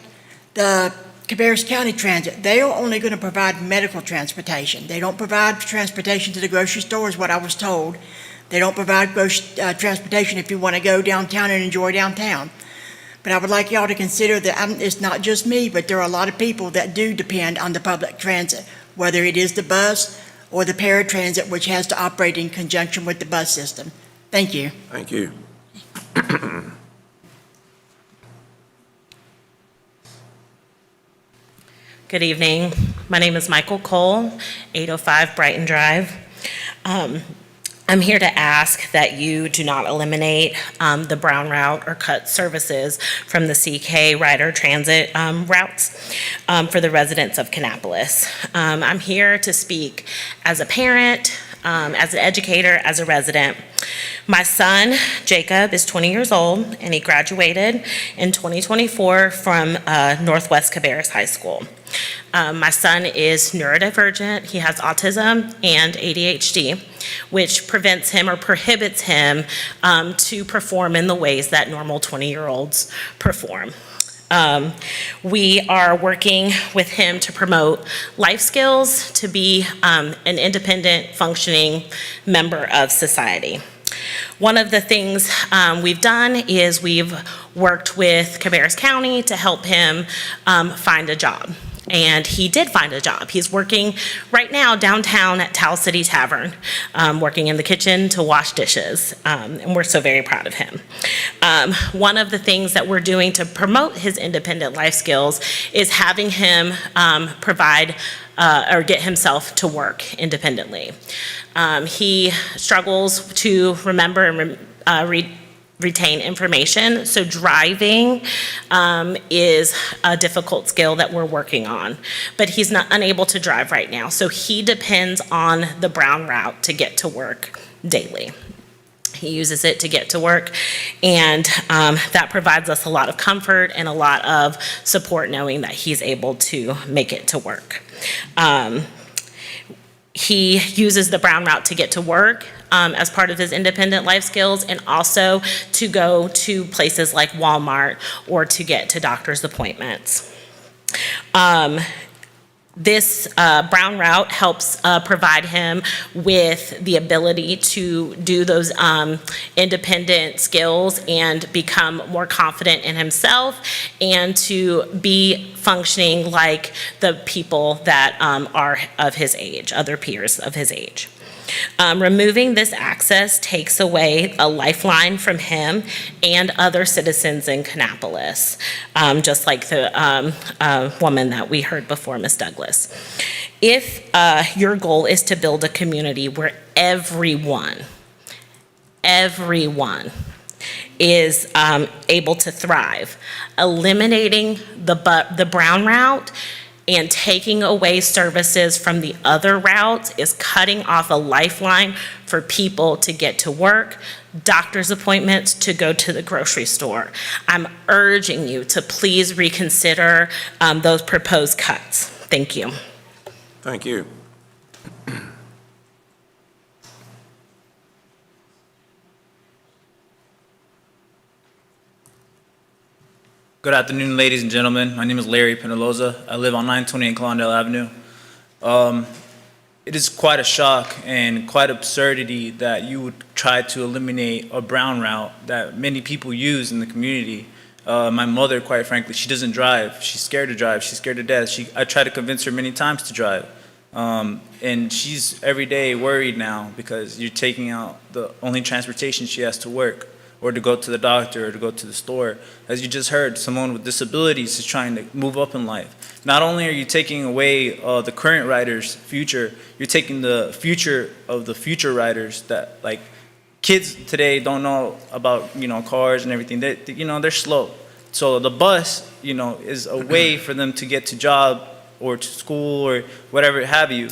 the Cabarrus County Transit. They are only going to provide medical transportation. They don't provide transportation to the grocery store is what I was told. They don't provide transportation if you want to go downtown and enjoy downtown. But I would like y'all to consider that it's not just me, but there are a lot of people that do depend on the public transit, whether it is the bus or the paratransit, which has to operate in conjunction with the bus system. Thank you. Thank you. Good evening. My name is Michael Cole, 805 Brighton Drive. I'm here to ask that you do not eliminate the Brown route or cut services from the CK Rider Transit routes for the residents of Kannapolis. I'm here to speak as a parent, as an educator, as a resident. My son, Jacob, is 20 years old, and he graduated in 2024 from Northwest Cabarrus High School. My son is neurodivergent. He has autism and ADHD, which prevents him or prohibits him to perform in the ways that normal 20-year-olds perform. We are working with him to promote life skills to be an independent, functioning member of society. One of the things we've done is we've worked with Cabarrus County to help him find a job. And he did find a job. He's working right now downtown at Towel City Tavern, working in the kitchen to wash dishes, and we're so very proud of him. One of the things that we're doing to promote his independent life skills is having him provide or get himself to work independently. He struggles to remember and retain information, so driving is a difficult skill that we're working on, but he's not unable to drive right now, so he depends on the Brown route to get to work daily. He uses it to get to work, and that provides us a lot of comfort and a lot of support knowing that he's able to make it to work. He uses the Brown route to get to work as part of his independent life skills, and also to go to places like Walmart or to get to doctor's appointments. This Brown route helps provide him with the ability to do those independent skills and become more confident in himself and to be functioning like the people that are of his age, other peers of his age. Removing this access takes away a lifeline from him and other citizens in Kannapolis, just like the woman that we heard before, Ms. Douglas. If your goal is to build a community where everyone is able to thrive, eliminating the Brown route and taking away services from the other routes is cutting off a lifeline for people to get to work, doctor's appointments, to go to the grocery store. I'm urging you to please reconsider those proposed cuts. Thank you. Thank you. Good afternoon, ladies and gentlemen. My name is Larry Penaloza. I live on 928 Clondale Avenue. It is quite a shock and quite absurdity that you would try to eliminate a Brown route that many people use in the community. My mother, quite frankly, she doesn't drive. She's scared to drive. She's scared to death. I tried to convince her many times to drive. And she's every day worried now because you're taking out the only transportation she has to work, or to go to the doctor, or to go to the store. As you just heard, someone with disabilities is trying to move up in life. Not only are you taking away the current riders' future, you're taking the future of the future riders that, like, kids today don't know about, cars and everything. They're slow. So the bus, is a way for them to get to job or to school or whatever have you.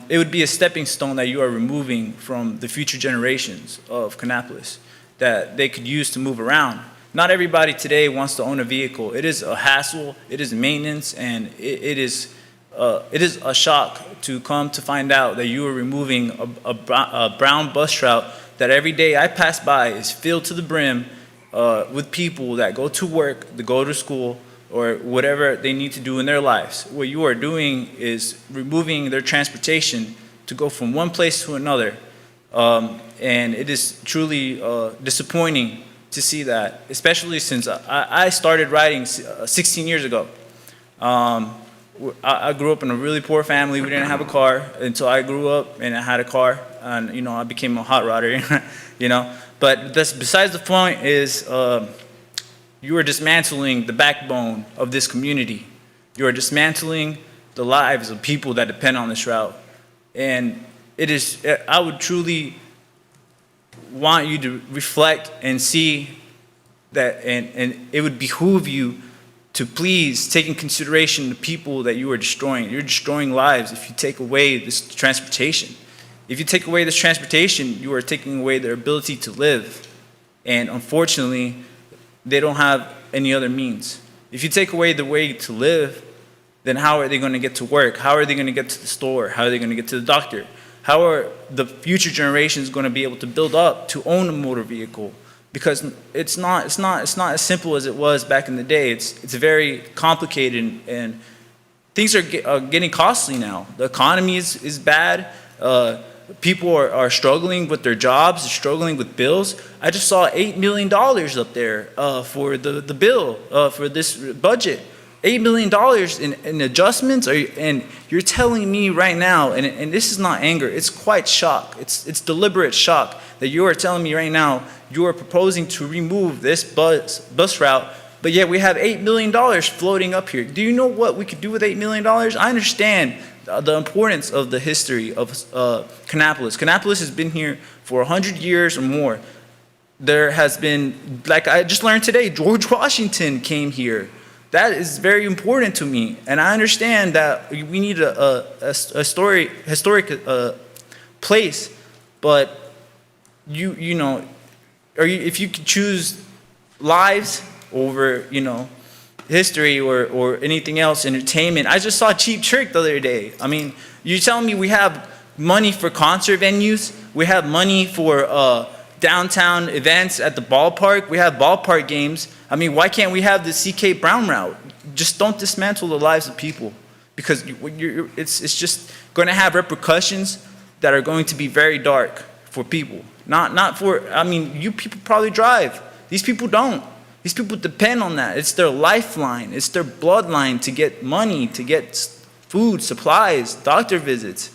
It would be a stepping stone that you are removing from the future generations of Kannapolis that they could use to move around. Not everybody today wants to own a vehicle. It is a hassle, it is maintenance, and it is a shock to come to find out that you are removing a brown bus route that every day I pass by is filled to the brim with people that go to work, to go to school, or whatever they need to do in their lives. What you are doing is removing their transportation to go from one place to another. And it is truly disappointing to see that, especially since I started riding 16 years ago. I grew up in a really poor family. We didn't have a car until I grew up and I had a car, and I became a hot rodder. But that's besides the point. Is you are dismantling the backbone of this community. You are dismantling the lives of people that depend on this route. And I would truly want you to reflect and see that, and it would behoove you to please take in consideration the people that you are destroying. You're destroying lives if you take away this transportation. If you take away this transportation, you are taking away their ability to live. And unfortunately, they don't have any other means. If you take away the way to live, then how are they going to get to work? How are they going to get to the store? How are they going to get to the doctor? How are the future generations going to be able to build up to own a motor vehicle? Because it's not as simple as it was back in the day. It's very complicated, and things are getting costly now. The economy is bad. People are struggling with their jobs, struggling with bills. I just saw $8 million up there for the bill for this budget. $8 million in adjustments, and you're telling me right now, and this is not anger, it's quite shock. It's deliberate shock that you are telling me right now you are proposing to remove this bus route, but yet we have $8 million floating up here. Do you know what we could do with $8 million? I understand the importance of the history of Kannapolis. Kannapolis has been here for 100 years or more. There has been, like I just learned today, George Washington came here. That is very important to me, and I understand that we need a historic place. But you know, if you could choose lives over history or anything else, entertainment. I just saw Cheap Trick the other day. I mean, you're telling me we have money for concert venues, we have money for downtown events at the ballpark, we have ballpark games. I mean, why can't we have the CK Brown route? Just don't dismantle the lives of people, because it's just going to have repercussions that are going to be very dark for people. Not for, I mean, you people probably drive. These people don't. These people depend on that. It's their lifeline. It's their bloodline to get money, to get food, supplies, doctor visits.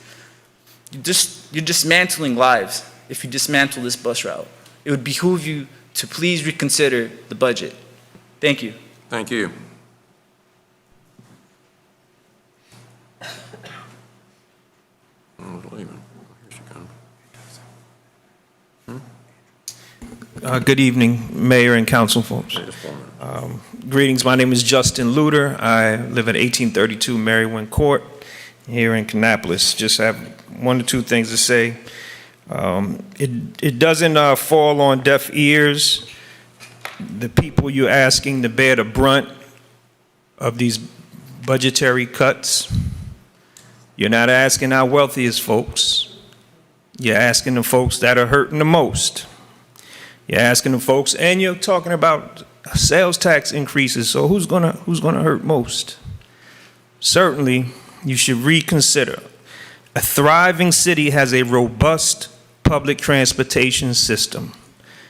You're dismantling lives if you dismantle this bus route. It would behoove you to please reconsider the budget. Thank you. Thank you. I'm leaving. Here she comes. Good evening, Mayor and council folks. Greetings, my name is Justin Luter. I live at 1832 Merriwin Court here in Kannapolis. Just have one or two things to say. It doesn't fall on deaf ears. The people you're asking to bear the brunt of these budgetary cuts. You're not asking our wealthiest folks. You're asking the folks that are hurting the most. You're asking the folks, and you're talking about sales tax increases, so who's gonna hurt most? Certainly, you should reconsider. A thriving city has a robust public transportation system.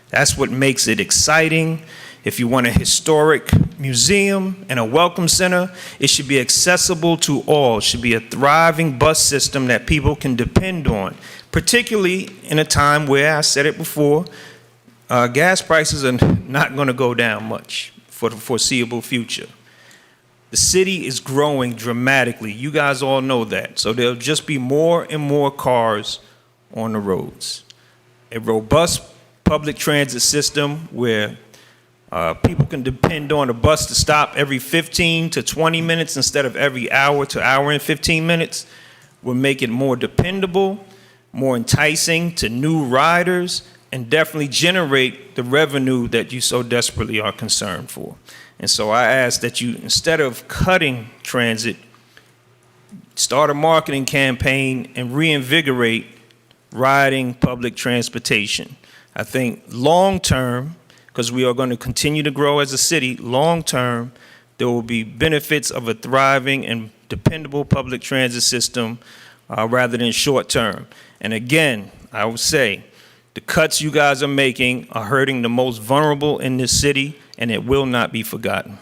That's what makes it exciting. If you want a historic museum and a welcome center, it should be accessible to all. It should be a thriving bus system that people can depend on, particularly in a time where, I said it before, gas prices are not going to go down much for the foreseeable future. The city is growing dramatically. You guys all know that. So there'll just be more and more cars on the roads. A robust public transit system where people can depend on a bus to stop every 15 to 20 minutes instead of every hour to hour and 15 minutes will make it more dependable, more enticing to new riders, and definitely generate the revenue that you so desperately are concerned for. And so I ask that you, instead of cutting transit, start a marketing campaign and reinvigorate riding public transportation. I think long-term, because we are going to continue to grow as a city, long-term, there will be benefits of a thriving and dependable public transit system rather than short-term. And again, I would say, the cuts you guys are making are hurting the most vulnerable in this city, and it will not be forgotten.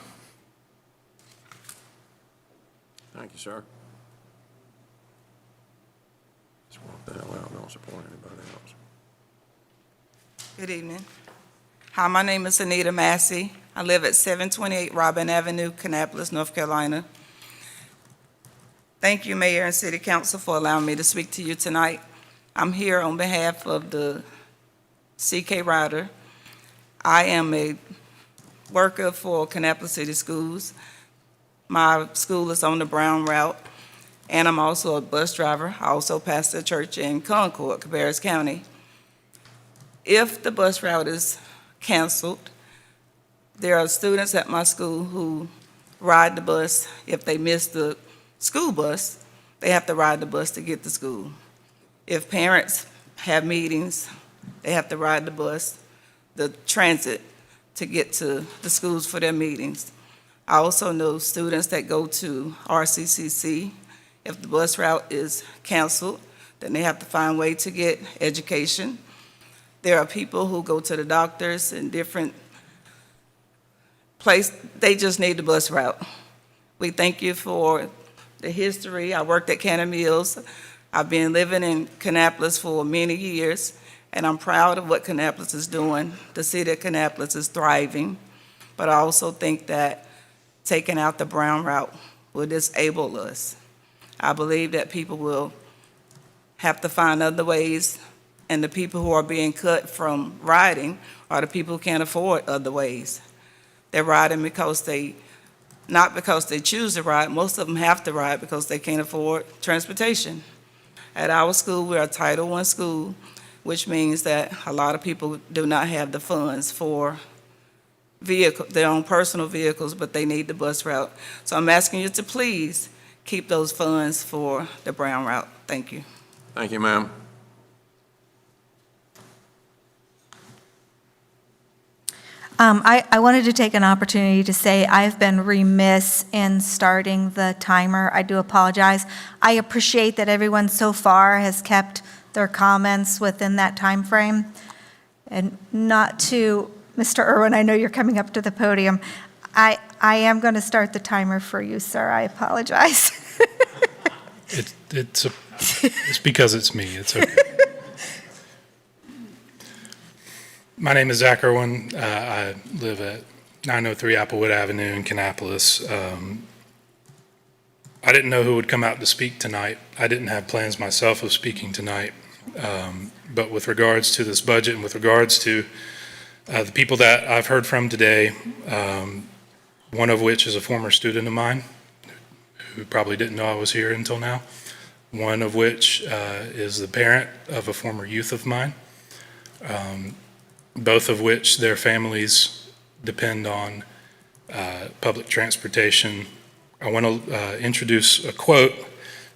Thank you, sir. Just walk the hell out. Don't support anybody else. Good evening. Hi, my name is Anita Massey. I live at 728 Robin Avenue, Kannapolis, North Carolina. Thank you, Mayor and City Council, for allowing me to speak to you tonight. I'm here on behalf of the CK Rider. I am a worker for Kannapolis City Schools. My school is on the Brown Route, and I'm also a bus driver. I also pastor a church in Concord, Cabarrus County. If the bus route is canceled, there are students at my school who ride the bus. If they miss the school bus, they have to ride the bus to get to school. If parents have meetings, they have to ride the bus, the transit, to get to the schools for their meetings. I also know students that go to RCCC. If the bus route is canceled, then they have to find a way to get education. There are people who go to the doctors in different places. They just need the bus route. We thank you for the history. I worked at Kannapolis. I've been living in Kannapolis for many years, and I'm proud of what Kannapolis is doing. The city of Kannapolis is thriving, but I also think that taking out the Brown route will disable us. I believe that people will have to find other ways, and the people who are being cut from riding are the people who can't afford other ways. They're riding not because they choose to ride. Most of them have to ride because they can't afford transportation. At our school, we're a Title I school, which means that a lot of people do not have the funds for their own personal vehicles, but they need the bus route. So I'm asking you to please keep those funds for the Brown route. Thank you. Thank you, ma'am. I wanted to take an opportunity to say I've been remiss in starting the timer. I do apologize. I appreciate that everyone so far has kept their comments within that time frame. And not to, Mr. Irwin, I know you're coming up to the podium. I am going to start the timer for you, sir. I apologize. It's because it's me. It's okay. My name is Zach Irwin. I live at 903 Applewood Avenue in Kannapolis. I didn't know who would come out to speak tonight. I didn't have plans myself of speaking tonight. But with regards to this budget and with regards to the people that I've heard from today, one of which is a former student of mine who probably didn't know I was here until now, one of which is the parent of a former youth of mine, both of which their families depend on public transportation. I want to introduce a quote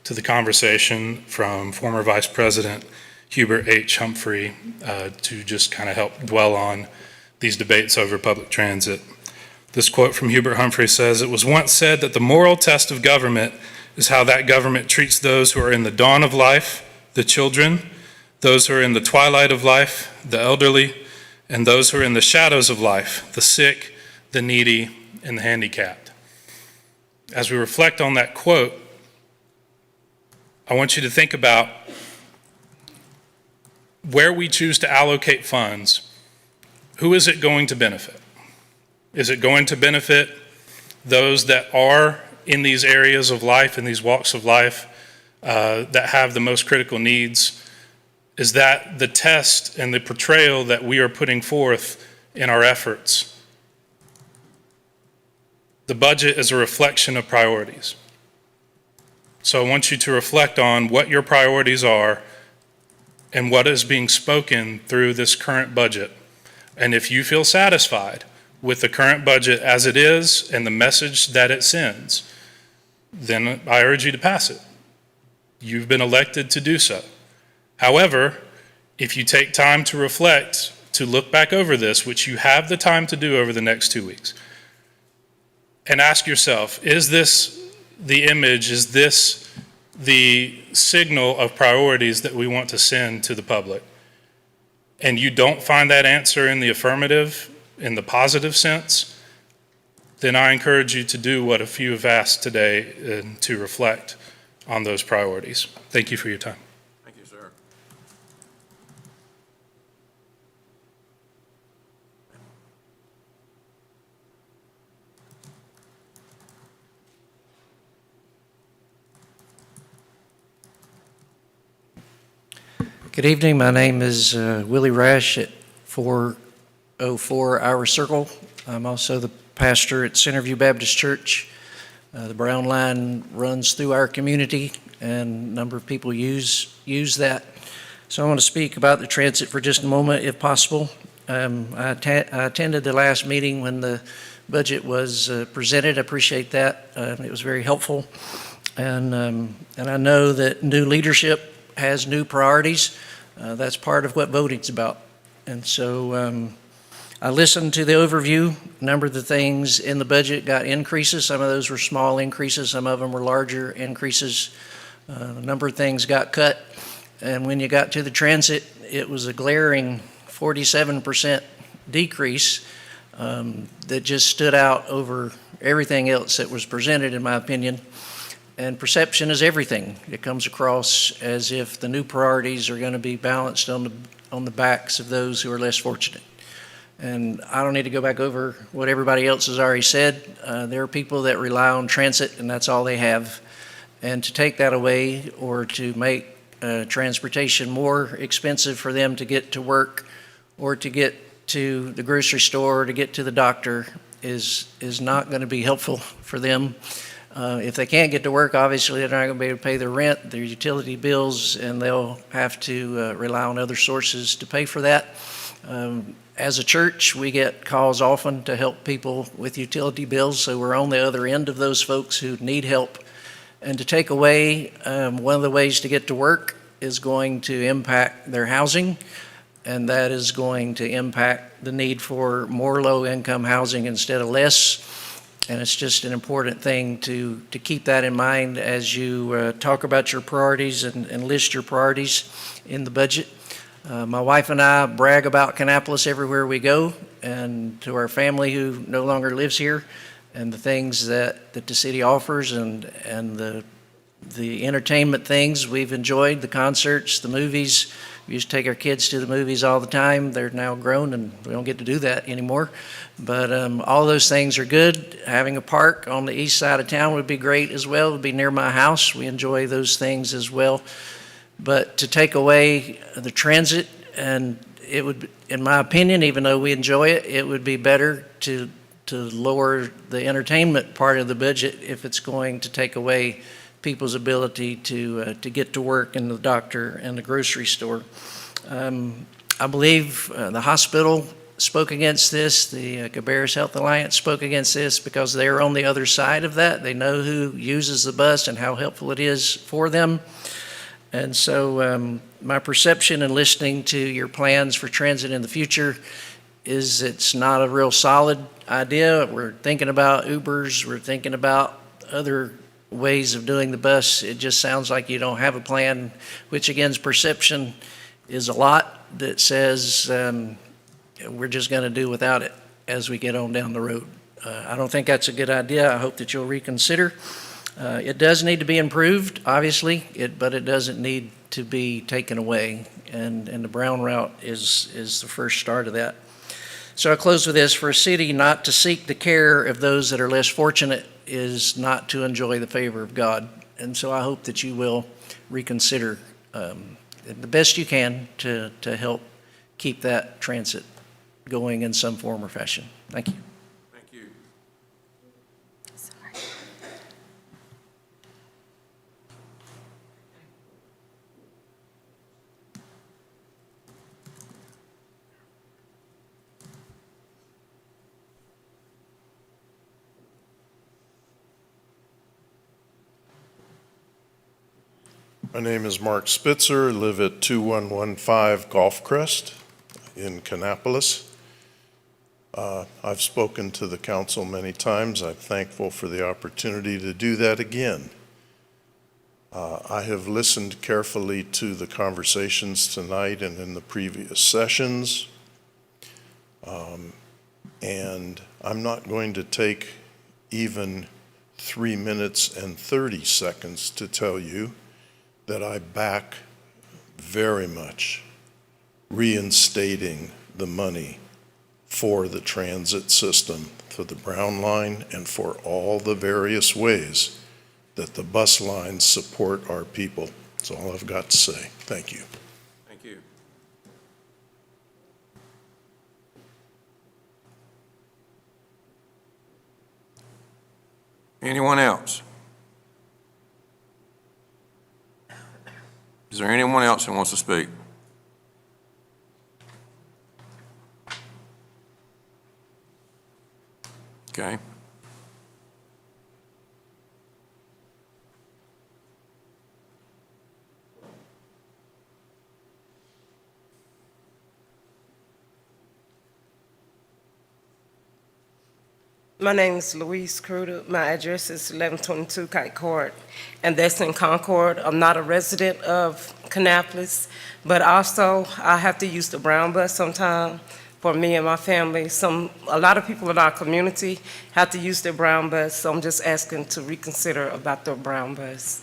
to the conversation from former Vice President Hubert H. Humphrey to just kind of help dwell on these debates over public transit. This quote from Hubert Humphrey says, "It was once said that the moral test of government is how that government treats those who are in the dawn of life, the children, those who are in the twilight of life, the elderly, and those who are in the shadows of life, the sick, the needy, and the handicapped." As we reflect on that quote, I want you to think about where we choose to allocate funds. Who is it going to benefit? Is it going to benefit those that are in these areas of life, in these walks of life, that have the most critical needs? Is that the test and the portrayal that we are putting forth in our efforts? The budget is a reflection of priorities. So I want you to reflect on what your priorities are and what is being spoken through this current budget. And if you feel satisfied with the current budget as it is and the message that it sends, then I urge you to pass it. You've been elected to do so. However, if you take time to reflect, to look back over this, which you have the time to do over the next 2 weeks, and ask yourself, is this the image, is this the signal of priorities that we want to send to the public? And you don't find that answer in the affirmative, in the positive sense, then I encourage you to do what a few have asked today and to reflect on those priorities. Thank you for your time. Thank you, sir. Good evening. My name is Willie Rash at 404 Our Circle. I'm also the pastor at Centerview Baptist Church. The Brown Line runs through our community, and a number of people use that. So I want to speak about the transit for just a moment, if possible. I attended the last meeting when the budget was presented. I appreciate that. It was very helpful. And I know that new leadership has new priorities. That's part of what voting's about. And so I listened to the overview. A number of the things in the budget got increases. Some of those were small increases. Some of them were larger increases. A number of things got cut. And when you got to the transit, it was a glaring 47% decrease that just stood out over everything else that was presented, in my opinion. And perception is everything. It comes across as if the new priorities are going to be balanced on the backs of those who are less fortunate. And I don't need to go back over what everybody else has already said. There are people that rely on transit, and that's all they have. And to take that away or to make transportation more expensive for them to get to work or to get to the grocery store or to get to the doctor is not going to be helpful for them. If they can't get to work, obviously they're not going to be able to pay their rent, their utility bills, and they'll have to rely on other sources to pay for that. As a church, we get calls often to help people with utility bills, so we're on the other end of those folks who need help. And to take away one of the ways to get to work is going to impact their housing, and that is going to impact the need for more low-income housing instead of less. And it's just an important thing to keep that in mind as you talk about your priorities and list your priorities in the budget. My wife and I brag about Kannapolis everywhere we go, and to our family who no longer lives here, and the things that the city offers and the entertainment things we've enjoyed, the concerts, the movies. We used to take our kids to the movies all the time. They're now grown and we don't get to do that anymore. But all those things are good. Having a park on the east side of town would be great as well. It would be near my house. We enjoy those things as well. But to take away the transit, and it would, in my opinion, even though we enjoy it, it would be better to lower the entertainment part of the budget if it's going to take away people's ability to get to work and the doctor and the grocery store. I believe the hospital spoke against this. The Cabarrus Health Alliance spoke against this because they're on the other side of that. They know who uses the bus and how helpful it is for them. And so my perception in listening to your plans for transit in the future is it's not a real solid idea. We're thinking about Ubers. We're thinking about other ways of doing the bus. It just sounds like you don't have a plan, which again, perception is a lot that says we're just going to do without it as we get on down the road. I don't think that's a good idea. I hope that you'll reconsider. It does need to be improved, obviously, but it doesn't need to be taken away, and the Brown route is the first start of that. So I close with this. For a city not to seek the care of those that are less fortunate is not to enjoy the favor of God. And so I hope that you will reconsider the best you can to help keep that transit going in some form or fashion. Thank you. Thank you. My name is Mark Spitzer. I live at 2115 Golf Crest in Kannapolis. I've spoken to the council many times. I'm thankful for the opportunity to do that again. I have listened carefully to the conversations tonight and in the previous sessions. And I'm not going to take even 3 minutes and 30 seconds to tell you that I back very much reinstating the money for the transit system, for the Brown Line, and for all the various ways that the bus lines support our people. That's all I've got to say. Thank you. Thank you. Anyone else? Is there anyone else who wants to speak? Okay. My name is Louise Cruder. My address is 1122 Kite Court, and that's in Concord. I'm not a resident of Kannapolis, but also I have to use the Brown bus sometime for me and my family. A lot of people in our community have to use the Brown bus, so I'm just asking to reconsider about the Brown bus.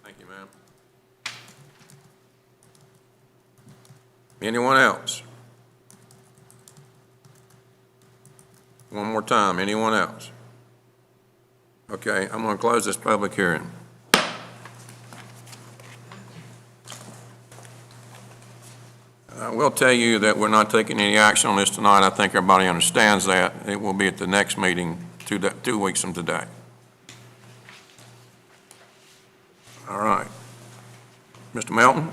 Thank you, ma'am. Anyone else? One more time, anyone else? Okay, I'm going to close this public hearing. I will tell you that we're not taking any action on this tonight. I think everybody understands that. It will be at the next meeting 2 weeks from today. All right. Mr. Melton?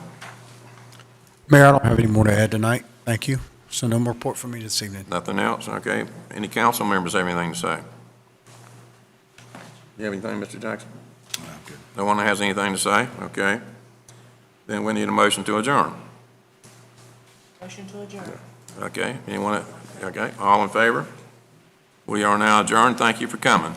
Mayor, I don't have any more to add tonight. Thank you. So no more report from me this evening. Nothing else? Okay. Any council members have anything to say? You have anything, Mr. Jackson? No one has anything to say? Okay. Then we need a motion to adjourn. Motion to adjourn. Okay. Anyone? Okay. All in favor? We are now adjourned. Thank you for coming.